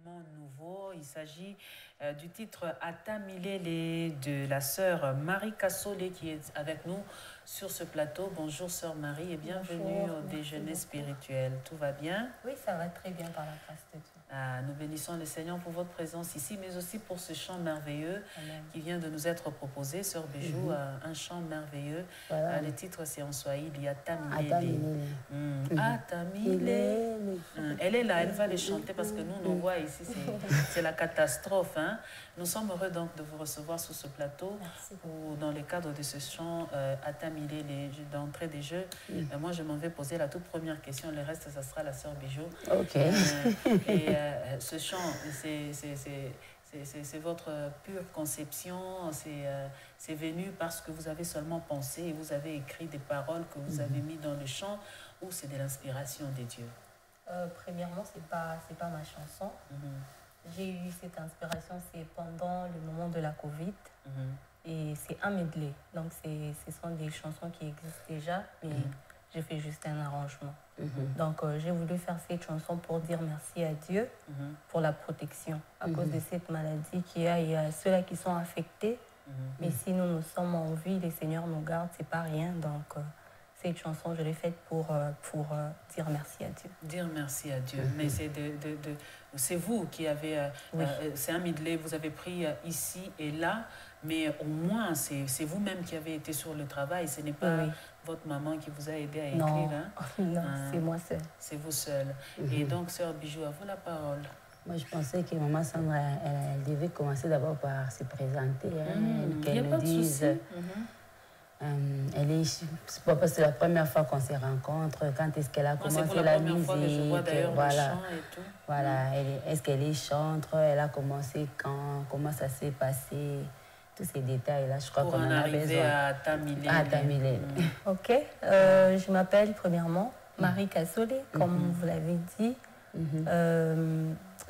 Nouveau. Il s'agit du titre Atamilele de la sœur Marie Kassolé qui est avec nous sur ce plateau. Bonjour sœur Marie et bienvenue au déjeuner spirituel. Tout va bien? Oui, ça va très bien par la grâce de Dieu. Nous bénissons le Seigneur pour votre présence ici, mais aussi pour ce chant merveilleux qui vient de nous être proposé. Sœur Bijou, un chant merveilleux. Voilà. Le titre c'est en Swahili, Atamilele. Atamilele. Elle est là, elle va le chanter parce que nous, on voit ici, c'est la catastrophe. Hein? Nous sommes heureux donc de vous recevoir sur ce plateau ou dans le cadre de ce chant Atamilele, d'entrée des jeux. Moi, je m'en vais poser la toute première question. Le reste, ça sera la sœur Bijou. Ok. Ce chant, c'est votre pure conception, c'est venu parce que vous avez seulement pensé et vous avez écrit des paroles que vous avez mis dans le chant ou c'est de l'inspiration des dieux? Premièrement, c'est pas ma chanson. J'ai eu cette inspiration, c'est pendant le moment de la Covid et c'est un medley. Donc, ce sont des chansons qui existent déjà, mais j'ai fait juste un arrangement. Donc, j'ai voulu faire cette chanson pour dire merci à Dieu pour la protection. À cause de cette maladie qu'il y a, il y a ceux-là qui sont affectés. Mais si nous sommes en vie, le Seigneur nous garde, c'est pas rien. Donc, cette chanson, je l'ai faite pour dire merci à Dieu. Dire merci à Dieu. Mais c'est vous qui avez... c'est un medley, vous avez pris ici et là, mais au moins, c'est vous-même qui avez été sur le travail. Ce n'est pas votre maman qui vous a aidé à écrire. Non, hein? non, c'est moi seule. C'est vous seule. Et donc, sœur Bijou, à vous la parole. Moi, je pensais que maman Sandra, elle devait commencer d'abord par se présenter. Qu'elle nous dise... c'est pas parce que c'est la première fois qu'on se rencontre, quand est-ce qu'elle a commencé la musique, voilà. Voilà, est-ce qu'elle est chantre, elle a commencé quand, comment ça s'est passé, tous ces détails-là, je crois qu'on en a besoin. À Atamilele. Ok, je m'appelle premièrement Marie Kassolé, comme vous l'avez dit.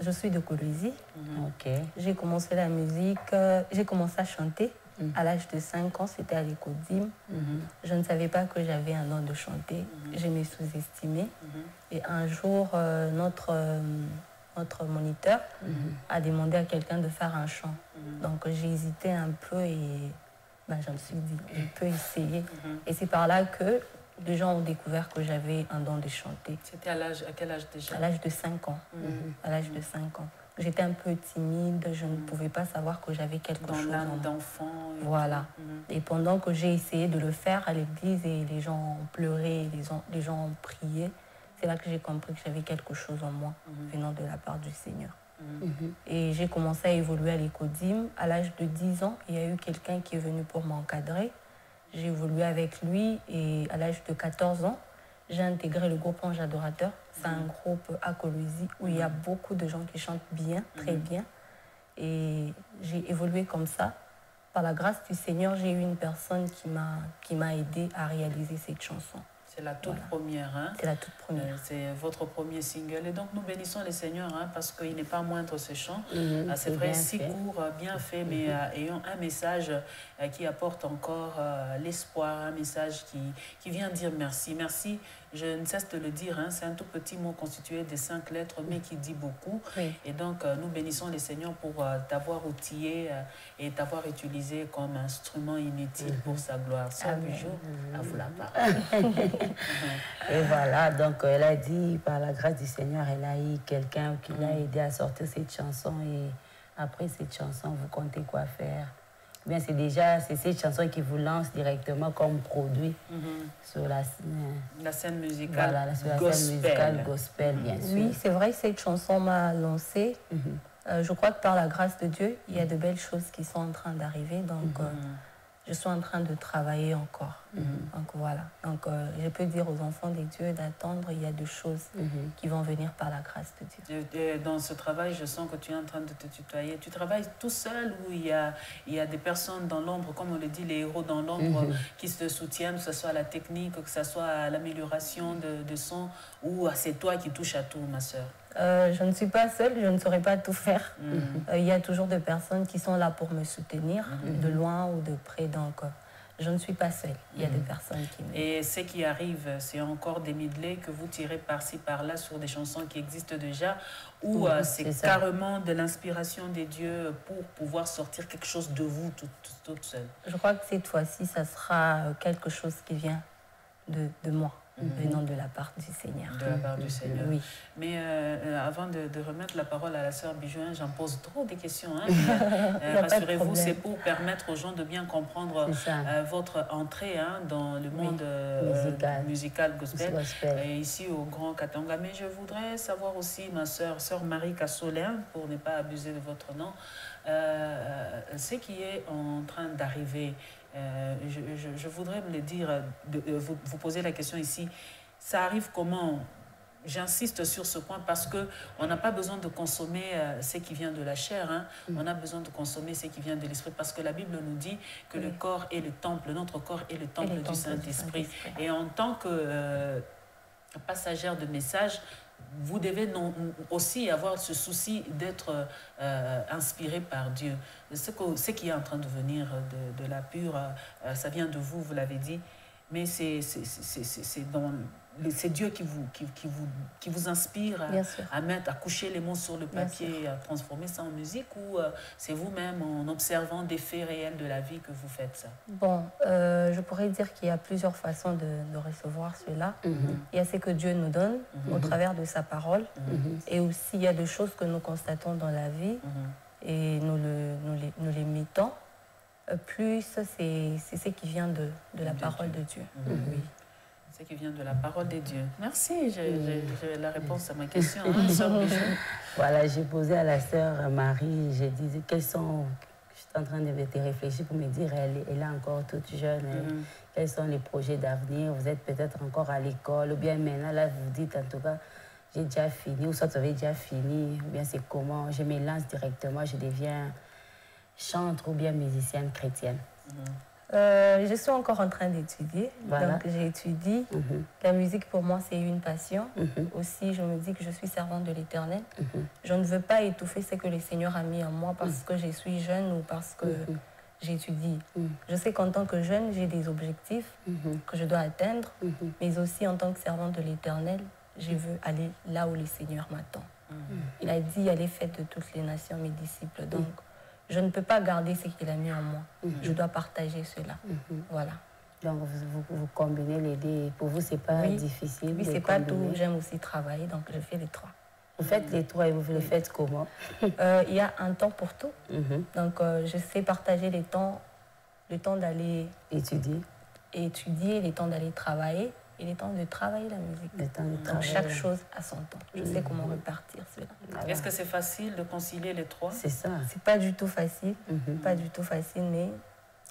Je suis de Kolwezi. J'ai commencé la musique, j'ai commencé à chanter. À l'âge de 5 ans, c'était à l'Écodim. Je ne savais pas que j'avais un don de chanter. Je me sous-estimais. Et un jour, notre moniteur a demandé à quelqu'un de faire un chant. Donc j'ai hésité un peu et je me suis dit, je peux essayer. Et c'est par là que les gens ont découvert que j'avais un don de chanter. C'était à quel âge déjà? À l'âge de 5 ans. À l'âge de 5 ans. J'étais un peu timide, je ne pouvais pas savoir que j'avais quelque chose. Dans l'âme d'enfant. Voilà. Et pendant que j'ai essayé de le faire à l'église et les gens ont pleuré, les gens ont prié, c'est là que j'ai compris que j'avais quelque chose en moi, venant de la part du Seigneur. Et j'ai commencé à évoluer à l'Écodim. À l'âge de 10 ans, il y a eu quelqu'un qui est venu pour m'encadrer. J'ai évolué avec lui et à l'âge de 14 ans, j'ai intégré le groupe Ange Adorateur. C'est un groupe à Kolwezi où il y a beaucoup de gens qui chantent bien, très bien. Et j'ai évolué comme ça. Par la grâce du Seigneur, j'ai eu une personne qui m'a aidé à réaliser cette chanson. C'est la toute première. Hein? C'est la toute première. C'est votre premier single. Et donc, nous bénissons le Seigneur parce qu'il n'est pas moindre ce chant. C'est vrai, si court, bien fait, mais ayant un message qui apporte encore l'espoir, un message qui vient dire merci. Merci, je ne cesse de le dire, c'est un tout petit mot constitué de 5 lettres, mais qui dit beaucoup. Et donc, nous bénissons le Seigneur pour t'avoir outillé et t'avoir utilisé comme instrument inutile pour sa gloire. Sœur Bijou, à vous la parole. Et voilà, donc elle a dit, par la grâce du Seigneur, elle a eu quelqu'un qui l'a aidé à sortir cette chanson. Et après cette chanson, vous comptez quoi faire? Bien, c'est cette chanson qui vous lance directement comme produit sur la scène musicale. Voilà, sur la scène musicale gospel, bien sûr. Oui, c'est vrai, cette chanson m'a lancée. Je crois que par la grâce de Dieu, il y a de belles choses qui sont en train d'arriver. Donc, je suis en train de travailler encore. Donc voilà. Donc je peux dire aux enfants des dieux d'attendre, il y a des choses qui vont venir par la grâce de Dieu. Et dans ce travail, je sens que tu es en train de te tutoyer. Tu travailles tout seul ou il y a des personnes dans l'ombre, comme on le dit, les héros dans l'ombre, qui te soutiennent, que ce soit à la technique, que ce soit à l'amélioration de son, ou c'est toi qui touches à tout, ma sœur? Je ne suis pas seule, je ne saurais pas tout faire. Il y a toujours des personnes qui sont là pour me soutenir, de loin ou de près. Donc, je ne suis pas seule. Il y a des personnes qui m'aident. Et ce qui arrive, c'est encore des medleys que vous tirez par-ci, par-là sur des chansons qui existent déjà, ou c'est carrément de l'inspiration des dieux pour pouvoir sortir quelque chose de vous toute seule? Je crois que cette fois-ci, ça sera quelque chose qui vient de moi. Venant de la part du Seigneur. De la part du Seigneur. Oui. Mais avant de remettre la parole à la sœur Bijouin, j'en pose trop des questions. Hein. Rassurez-vous, c'est pour permettre aux gens de bien comprendre votre entrée dans le monde musical gospel. Et ici au Grand Katanga. Mais je voudrais savoir aussi, ma sœur Marie Kassolin, pour ne pas abuser de votre nom, ce qui est en train d'arriver. Je voudrais me le dire, vous poser la question ici, ça arrive comment? J'insiste sur ce point parce qu'on n'a pas besoin de consommer ce qui vient de la chair, hein. On a besoin de consommer ce qui vient de l'esprit parce que la Bible nous dit que le corps est le temple, notre corps est le temple du Saint-Esprit. Et en tant que passagère de message, vous devez aussi avoir ce souci d'être inspiré par Dieu. Ce qui est en train de venir de la pure, ça vient de vous, vous l'avez dit, mais c'est Dieu qui vous inspire à coucher les mots sur le papier, à transformer ça en musique, ou c'est vous-même en observant des faits réels de la vie que vous faites ça? Bon, je pourrais dire qu'il y a plusieurs façons de recevoir cela. Il y a ce que Dieu nous donne au travers de sa parole, et aussi il y a des choses que nous constatons dans la vie et nous les mettons. Plus c'est ce qui vient de la parole de Dieu. Oui. Ce qui vient de la parole de Dieu. Merci, j'ai la réponse à ma question. Hein, sœur Bijou. Voilà, j'ai posé à la sœur Marie, j'ai dit quels sont... Je suis en train de réfléchir pour me dire, elle est encore toute jeune. Quels sont les projets d'avenir? Vous êtes peut-être encore à l'école, ou bien maintenant, là, vous dites en tout cas, j'ai déjà fini, ou soit vous avez déjà fini, ou bien c'est comment? Je me lance directement, je deviens chantre ou bien musicienne chrétienne. Je suis encore en train d'étudier, donc j'étudie. La musique pour moi c'est une passion. Aussi je me dis que je suis servante de l'Éternel. Je ne veux pas étouffer ce que le Seigneur a mis en moi parce que je suis jeune ou parce que j'étudie. Je sais qu'en tant que jeune j'ai des objectifs que je dois atteindre, mais aussi en tant que servante de l'Éternel, je veux aller là où le Seigneur m'attend. Il a dit allez faites de toutes les nations mes disciples, donc je ne peux pas garder ce qu'il a mis en moi. Je dois partager cela. Voilà. Donc, vous combinez les deux. Pour vous, ce n'est pas difficile? Oui, ce n'est pas tout. J'aime aussi travailler, donc je fais les trois. Vous faites les trois et vous les faites comment? Il y a un temps pour tout. Donc, je sais partager le temps d'aller étudier, le temps d'aller travailler, et le temps de travailler la musique. Donc chaque chose a son temps. Je sais comment repartir cela. Est-ce que c'est facile de concilier les trois? C'est ça. C'est pas du tout facile, pas du tout facile, mais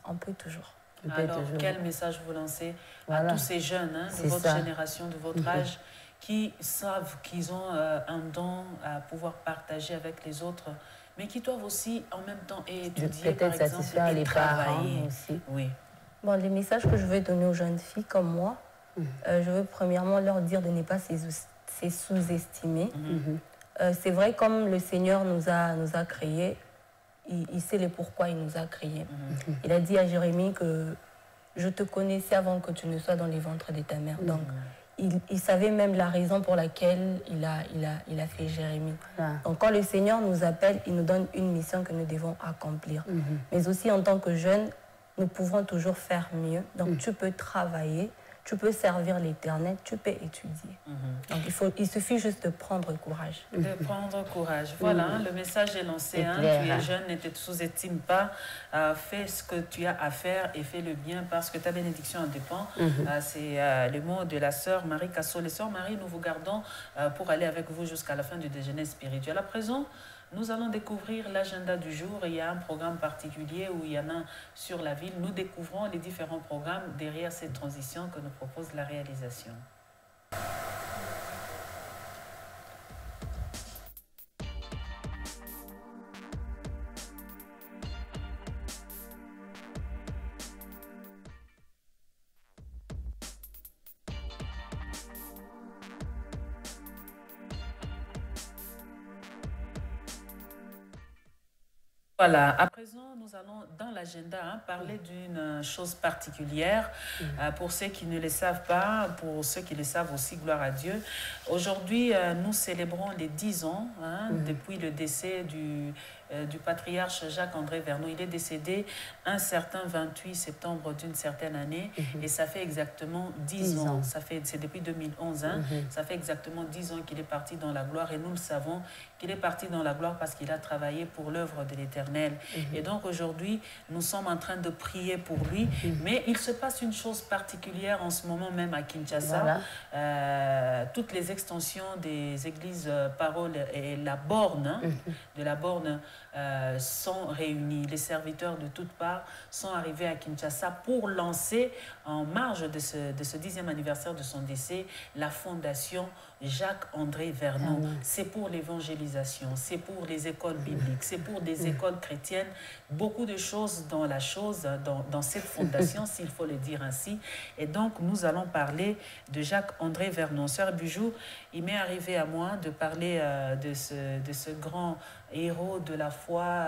on peut toujours. Alors, quel message vous lancez à tous ces jeunes de votre génération, de votre âge, qui savent qu'ils ont un don à pouvoir partager avec les autres, mais qui doivent aussi en même temps étudier, par exemple, et travailler aussi. Oui. Bon, les messages que je veux donner aux jeunes filles comme moi, je veux premièrement leur dire de ne pas se sous-estimer. C'est vrai, comme le Seigneur nous a créés, il sait le pourquoi il nous a créés. Il a dit à Jérémie que je te connaissais avant que tu ne sois dans les ventres de ta mère. Donc, il savait même la raison pour laquelle il a fait Jérémie. Donc, quand le Seigneur nous appelle, il nous donne une mission que nous devons accomplir. Mais aussi, en tant que jeunes, nous pouvons toujours faire mieux. Donc, tu peux travailler, tu peux servir l'Éternel, tu peux étudier. Donc, il suffit juste de prendre courage. De prendre courage. Voilà, le message est lancé. Tu es jeune, ne te sous-estime pas. Fais ce que tu as à faire et fais le bien parce que ta bénédiction en dépend. C'est le mot de la sœur Marie Kassol. Sœur Marie, nous vous gardons pour aller avec vous jusqu'à la fin du déjeuner spirituel. À présent, nous allons découvrir l'agenda du jour. Il y a un programme particulier où il y en a sur la ville. Nous découvrons les différents programmes derrière cette transition que nous propose la réalisation. Voilà, à présent, nous allons dans l'agenda parler d'une chose particulière pour ceux qui ne le savent pas, pour ceux qui le savent aussi, gloire à Dieu. Aujourd'hui, nous célébrons les 10 ans depuis le décès du patriarche Jacques-André Vergnaud. Il est décédé un certain 28 septembre d'une certaine année et ça fait exactement 10 ans. C'est depuis 2011, ça fait exactement 10 ans qu'il est parti dans la gloire et nous le savons qu'il est parti dans la gloire parce qu'il a travaillé pour l'œuvre de l'Éternel. Et donc aujourd'hui, nous sommes en train de prier pour lui, mais il se passe une chose particulière en ce moment même à Kinshasa. Toutes les extensions des églises Parole et la borne, de la borne, sont réunis. Les serviteurs de toutes parts sont arrivés à Kinshasa pour lancer, en marge de ce 10e anniversaire de son décès, la fondation Jacques-André Vergnaud. C'est pour l'évangélisation, c'est pour les écoles bibliques, c'est pour des écoles chrétiennes. Beaucoup de choses dans cette fondation, s'il faut le dire ainsi. Et donc, nous allons parler de Jacques-André Vergnaud. Sœur Bijou, il m'est arrivé à moi de parler de ce grand héros de la foi,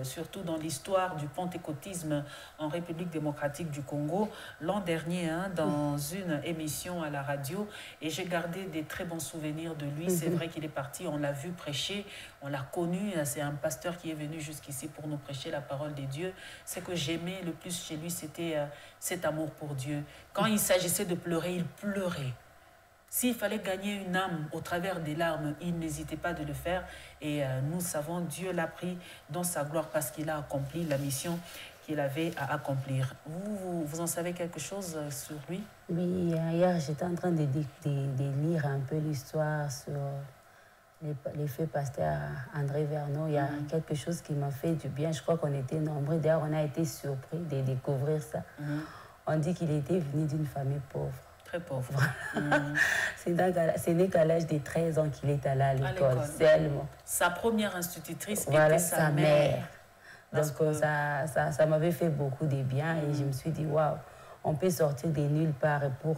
surtout dans l'histoire du pentecôtisme en République démocratique du Congo, l'an dernier, dans une émission à la radio, et j'ai gardé des très bons souvenirs de lui. C'est vrai qu'il est parti, on l'a vu prêcher, on l'a connu, c'est un pasteur qui est venu jusqu'ici pour nous prêcher la parole de Dieu. Ce que j'aimais le plus chez lui, c'était cet amour pour Dieu. Quand il s'agissait de pleurer, il pleurait. S'il fallait gagner une âme au travers des larmes, il n'hésitait pas de le faire. Et nous savons, Dieu l'a pris dans sa gloire parce qu'il a accompli la mission qu'il avait à accomplir. Vous en savez quelque chose sur lui? Oui, hier, j'étais en train de lire un peu l'histoire sur les faits pasteur André Vergnaud. Il y a quelque chose qui m'a fait du bien. Je crois qu'on était nombreux. D'ailleurs, on a été surpris de découvrir ça. On dit qu'il était venu d'une famille pauvre. Très pauvre. C'est n'est qu'à l'âge de 13 ans qu'il est allé à l'école, seulement. Sa première institutrice était sa mère. Donc ça m'avait fait beaucoup de bien et je me suis dit, waouh, on peut sortir de nulle part pour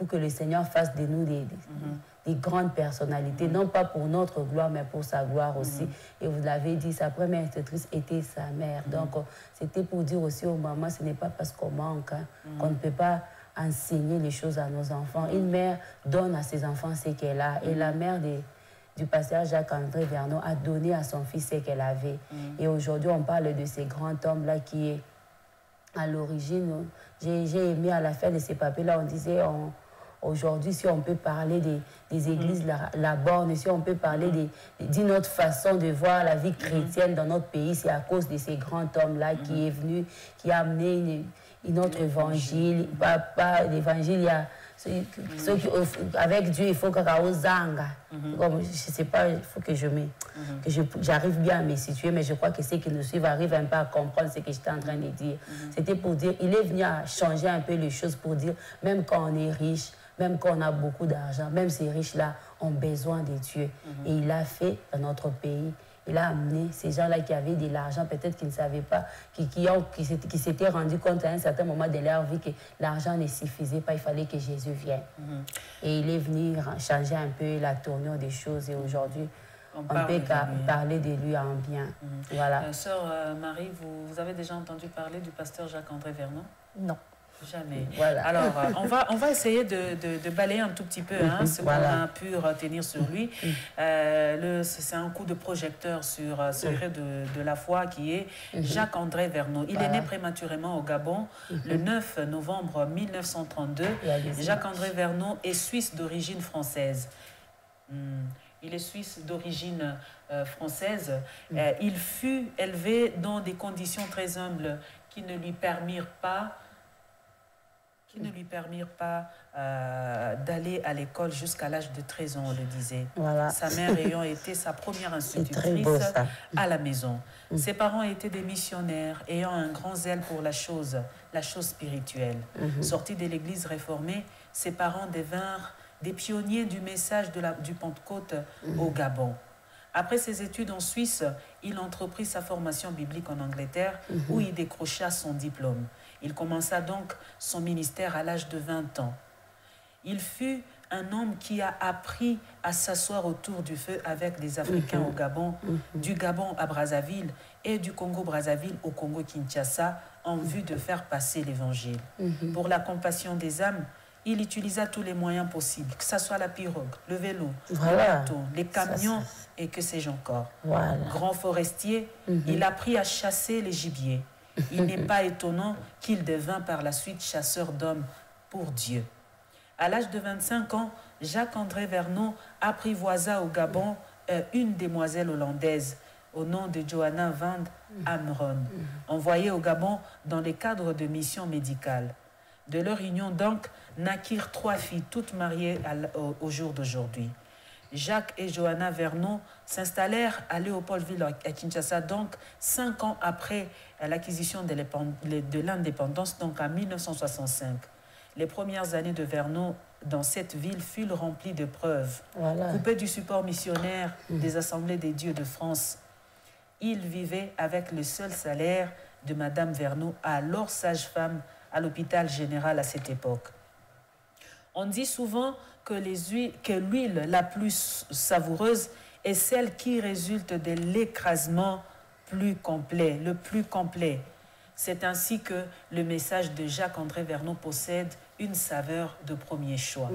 que le Seigneur fasse de nous des grandes personnalités, non pas pour notre gloire, mais pour sa gloire aussi. Et vous l'avez dit, sa première institutrice était sa mère. Donc c'était pour dire aussi aux mamans, ce n'est pas parce qu'on manque qu'on ne peut pas enseigner les choses à nos enfants. Une mère donne à ses enfants ce qu'elle a. Et la mère du pasteur Jacques-André Vergnaud a donné à son fils ce qu'elle avait. Et aujourd'hui, on parle de ce grand homme-là qui est à l'origine. J'ai aimé à la fin de ces papiers-là, on disait, aujourd'hui, si on peut parler des églises, la borne, si on peut parler d'une autre façon de voir la vie chrétienne dans notre pays, c'est à cause de ces grands hommes-là qui est venu, qui a amené une autre évangile. Pas l'évangile, il y a ceux qui, avec Dieu, il faut que zanga. Comme, je ne sais pas, il faut que j'arrive bien à me situer, mais je crois que ceux qui nous suivent arrivent un peu à comprendre ce que j'étais en train de dire. C'était pour dire, il est venu à changer un peu les choses pour dire, même quand on est riche, même quand on a beaucoup d'argent, même ces riches-là ont besoin de Dieu. Et il l'a fait dans notre pays. Il a amené ces gens-là qui avaient de l'argent, peut-être qu'ils ne savaient pas, qui s'étaient rendus compte à un certain moment de leur vie que l'argent ne suffisait pas, il fallait que Jésus vienne. Et il est venu changer un peu la tournure des choses. Et aujourd'hui, on peut parler de lui en bien. Voilà. Sœur Marie, vous avez déjà entendu parler du pasteur Jacques-André Vergnaud? Non. Jamais. Voilà. Alors, on va essayer de balayer un tout petit peu ce qu'on a pu retenir sur lui. C'est un coup de projecteur sur Secret de la foi qui est Jacques-André Vergnaud. Il est né prématurément au Gabon le 9 novembre 1932. Jacques-André Vergnaud est suisse d'origine française. Il est suisse d'origine française. Il fut élevé dans des conditions très humbles qui ne lui permirent pas d'aller à l'école jusqu'à l'âge de 13 ans, on le disait. Voilà. Sa mère ayant été sa première institutrice à la maison. Ses parents étaient des missionnaires ayant un grand zèle pour la chose spirituelle. Sortis de l'église réformée, ses parents devinrent des pionniers du message du Pentecôte au Gabon. Après ses études en Suisse, il entreprit sa formation biblique en Angleterre où il décrocha son diplôme. Il commença donc son ministère à l'âge de 20 ans. Il fut un homme qui a appris à s'asseoir autour du feu avec des Africains au Gabon, du Gabon à Brazzaville et du Congo-Brazzaville au Congo-Kinshasa en vue de faire passer l'évangile. Pour la compassion des âmes, il utilisa tous les moyens possibles, que ce soit la pirogue, le vélo, le bateau, les camions et que sais-je encore. Grand forestier, il apprit à chasser les gibiers. Il n'est pas étonnant qu'il devint par la suite chasseur d'hommes pour Dieu. À l'âge de 25 ans, Jacques-André Vernon apprivoisa au Gabon une demoiselle hollandaise au nom de Johanna van Amron, envoyée au Gabon dans le cadre de missions médicales. De leur union donc naquirent 3 filles, toutes mariées au jour d'aujourd'hui. Jacques et Johanna Vernon s'installèrent à Léopoldville à Kinshasa, donc 5 ans après l'acquisition de l'indépendance, donc en 1965. Les premières années de Vernon dans cette ville furent remplies d'épreuves. Coupé du support missionnaire des Assemblées des Dieux de France, il vivait avec le seul salaire de Madame Vernon, alors sage-femme à l'hôpital général à cette époque. On dit souvent que l'huile la plus savoureuse est celle qui résulte de l'écrasement le plus complet. C'est ainsi que le message de Jacques-André Vernon possède une saveur de premier choix.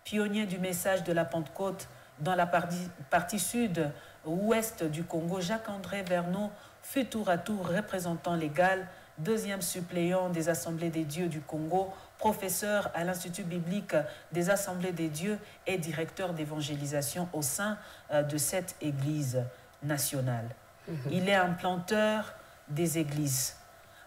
Pionnier du message de la Pentecôte dans la partie sud-ouest du Congo, Jacques-André Vernon fut tour à tour représentant légal, deuxième suppléant des Assemblées des Dieux du Congo, professeur à l'Institut biblique des Assemblées des Dieux et directeur d'évangélisation au sein de cette Église nationale. Il est un planteur des églises.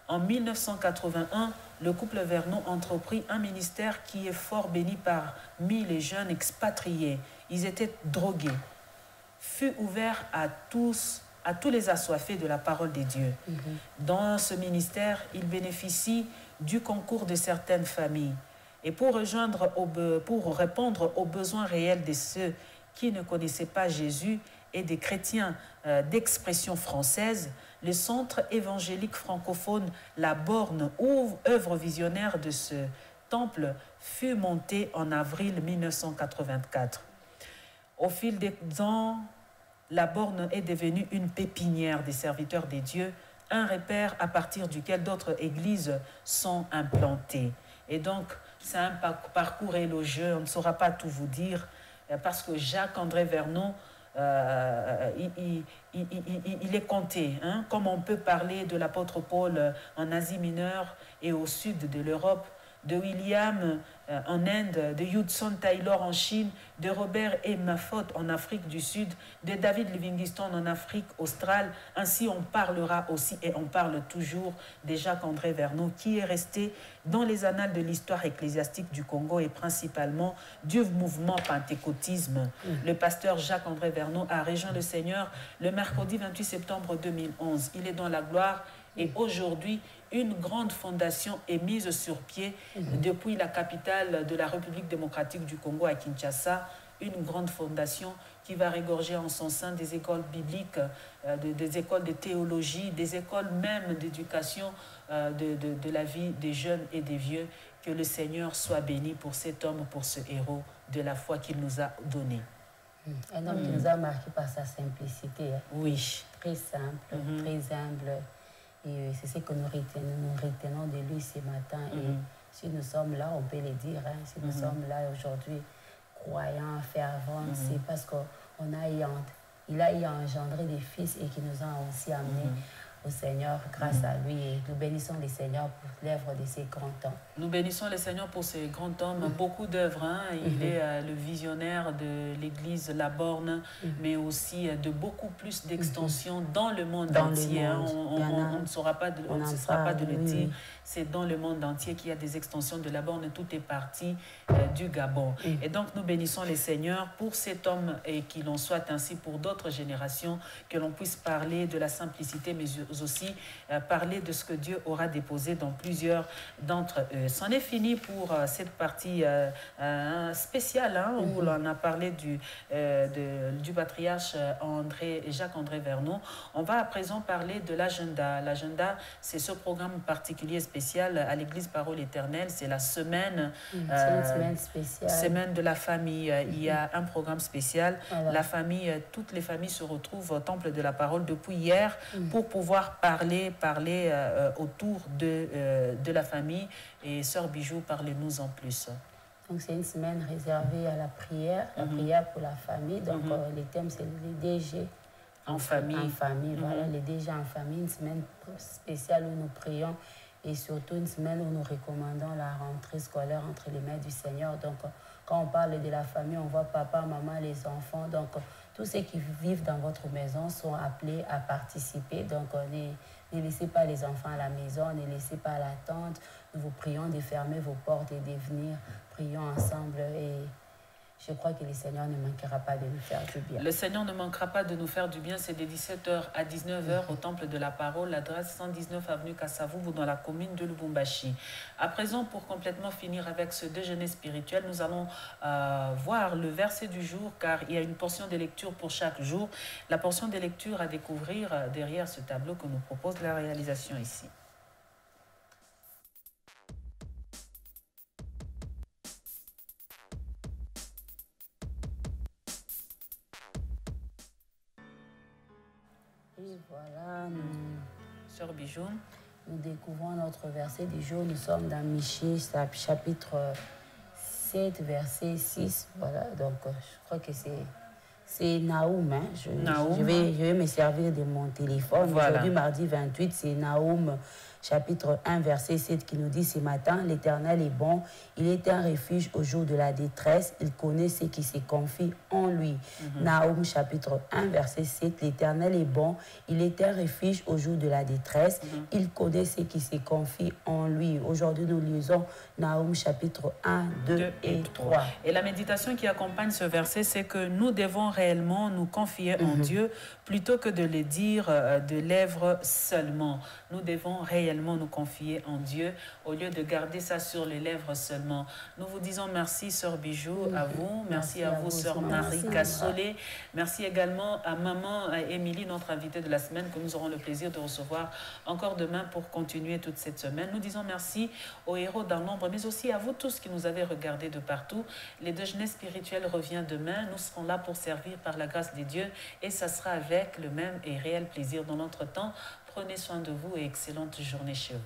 En 1981, le couple Vernon entreprit un ministère qui est fort béni parmi les jeunes expatriés. Ils étaient drogués. Fut ouvert à tous les assoiffés de la parole des dieux. Dans ce ministère, il bénéficie du concours de certaines familles. Et pour répondre aux besoins réels de ceux qui ne connaissaient pas Jésus et des chrétiens d'expression française, le centre évangélique francophone La Borne, œuvre visionnaire de ce temple, fut monté en avril 1984. Au fil des ans, La Borne est devenue une pépinière des serviteurs des dieux, un repère à partir duquel d'autres églises sont implantées. Et donc, c'est un parcours élogieux, on ne saura pas tout vous dire, parce que Jacques-André Vernon, il est compté, hein, comme on peut parler de l'apôtre Paul en Asie mineure et au sud de l'Europe, de William en Inde, de Hudson Taylor en Chine, de Robert E. Maffot en Afrique du Sud, de David Livingstone en Afrique australe. Ainsi, on parlera aussi, et on parle toujours, de Jacques-André Vernon, qui est resté dans les annales de l'histoire ecclésiastique du Congo et principalement du mouvement pentecôtisme. Le pasteur Jacques-André Vernon a rejoint le Seigneur le mercredi 28 septembre 2011. Il est dans la gloire et aujourd'hui, une grande fondation est mise sur pied depuis la capitale de la République démocratique du Congo à Kinshasa, une grande fondation qui va regorger en son sein des écoles bibliques, des écoles de théologie, des écoles même d'éducation de la vie des jeunes et des vieux. Que le Seigneur soit béni pour cet homme, pour ce héros de la foi qu'il nous a donné. Un homme qui nous a marqué par sa simplicité. Oui. Très simple, très humble. Et c'est ce que nous retenons de lui ce matin. Et si nous sommes là, on peut le dire, hein, si nous sommes là aujourd'hui, croyants, fervents, c'est parce qu'il a engendré des fils et qui nous a aussi amenés au Seigneur grâce à lui. Et nous bénissons le Seigneur pour l'œuvre de ces grands hommes. Nous bénissons le Seigneur pour ces grands hommes. Beaucoup d'œuvres. Hein. Il est le visionnaire de l'église La Borne, mais aussi de beaucoup plus d'extensions dans le monde entier. On ne saura pas de le dire. C'est dans le monde entier qu'il y a des extensions de La Borne. Tout est parti du Gabon. Et donc, nous bénissons le Seigneur pour cet homme et qu'il en soit ainsi pour d'autres générations, que l'on puisse parler de la simplicité, mais aussi parler de ce que Dieu aura déposé dans plusieurs d'entre eux. C'en est fini pour cette partie spéciale où l'on a parlé du patriarche Jacques-André Vernon. On va à présent parler de l'agenda. L'agenda, c'est ce programme particulier spécial à l'Église Parole Éternelle. C'est la semaine, une semaine spéciale. Semaine de la famille. Il y a un programme spécial. Voilà. La famille, toutes les familles se retrouvent au Temple de la Parole depuis hier pour pouvoir parler autour de la famille. Et Sœur Bijou, parlez-nous en plus. Donc c'est une semaine réservée à la prière pour la famille. Donc les thèmes, c'est les DG. En famille. En famille, voilà, les DG en famille. Une semaine spéciale où nous prions et surtout une semaine où nous recommandons la rentrée scolaire entre les mains du Seigneur. Donc quand on parle de la famille, on voit papa, maman, les enfants. Donc tous ceux qui vivent dans votre maison sont appelés à participer. Donc ne laissez pas les enfants à la maison, ne laissez pas l'attente. Nous vous prions de fermer vos portes et de venir. Prions ensemble et je crois que le Seigneur ne manquera pas de nous faire du bien. Le Seigneur ne manquera pas de nous faire du bien. C'est de 17h à 19h au Temple de la Parole, l'adresse 119 avenue Kassavubu dans la commune de Lubumbashi. À présent, pour complètement finir avec ce déjeuner spirituel, nous allons voir le verset du jour car il y a une portion de lecture pour chaque jour. La portion de lecture à découvrir derrière ce tableau que nous propose la réalisation ici. Et voilà, Sœur Bijou. Nous découvrons notre verset du jour. Nous sommes dans Michée, chapitre 7, verset 6. Voilà, donc je crois que c'est Naoum. Hein. Je vais me servir de mon téléphone. Voilà. Aujourd'hui, mardi 28, c'est Naoum, chapitre 1, verset 7, qui nous dit ce matin, l'Éternel est bon, il est un refuge au jour de la détresse, il connaît ceux qui se confient en lui. Naoum, chapitre 1, verset 7, l'Éternel est bon, il est un refuge au jour de la détresse, il connaît ceux qui se confient en lui. Aujourd'hui, nous lisons Naoum, chapitre 1, 2 et 3. Et la méditation qui accompagne ce verset, c'est que nous devons réellement nous confier en Dieu plutôt que de le dire de lèvres seulement. Nous devons réellement nous confier en Dieu au lieu de garder ça sur les lèvres seulement. Nous vous disons merci, Sœur Bijou, à vous. Merci à vous, Sœur Marie Cassolé. Merci également à Maman Émilie, notre invitée de la semaine, que nous aurons le plaisir de recevoir encore demain pour continuer toute cette semaine. Nous disons merci aux héros dans l'ombre, mais aussi à vous tous qui nous avez regardés de partout. Les déjeuners spirituels revient demain. Nous serons là pour servir par la grâce de Dieu et ça sera avec le même et réel plaisir. Dans notre temps, prenez soin de vous et excellente journée chez vous.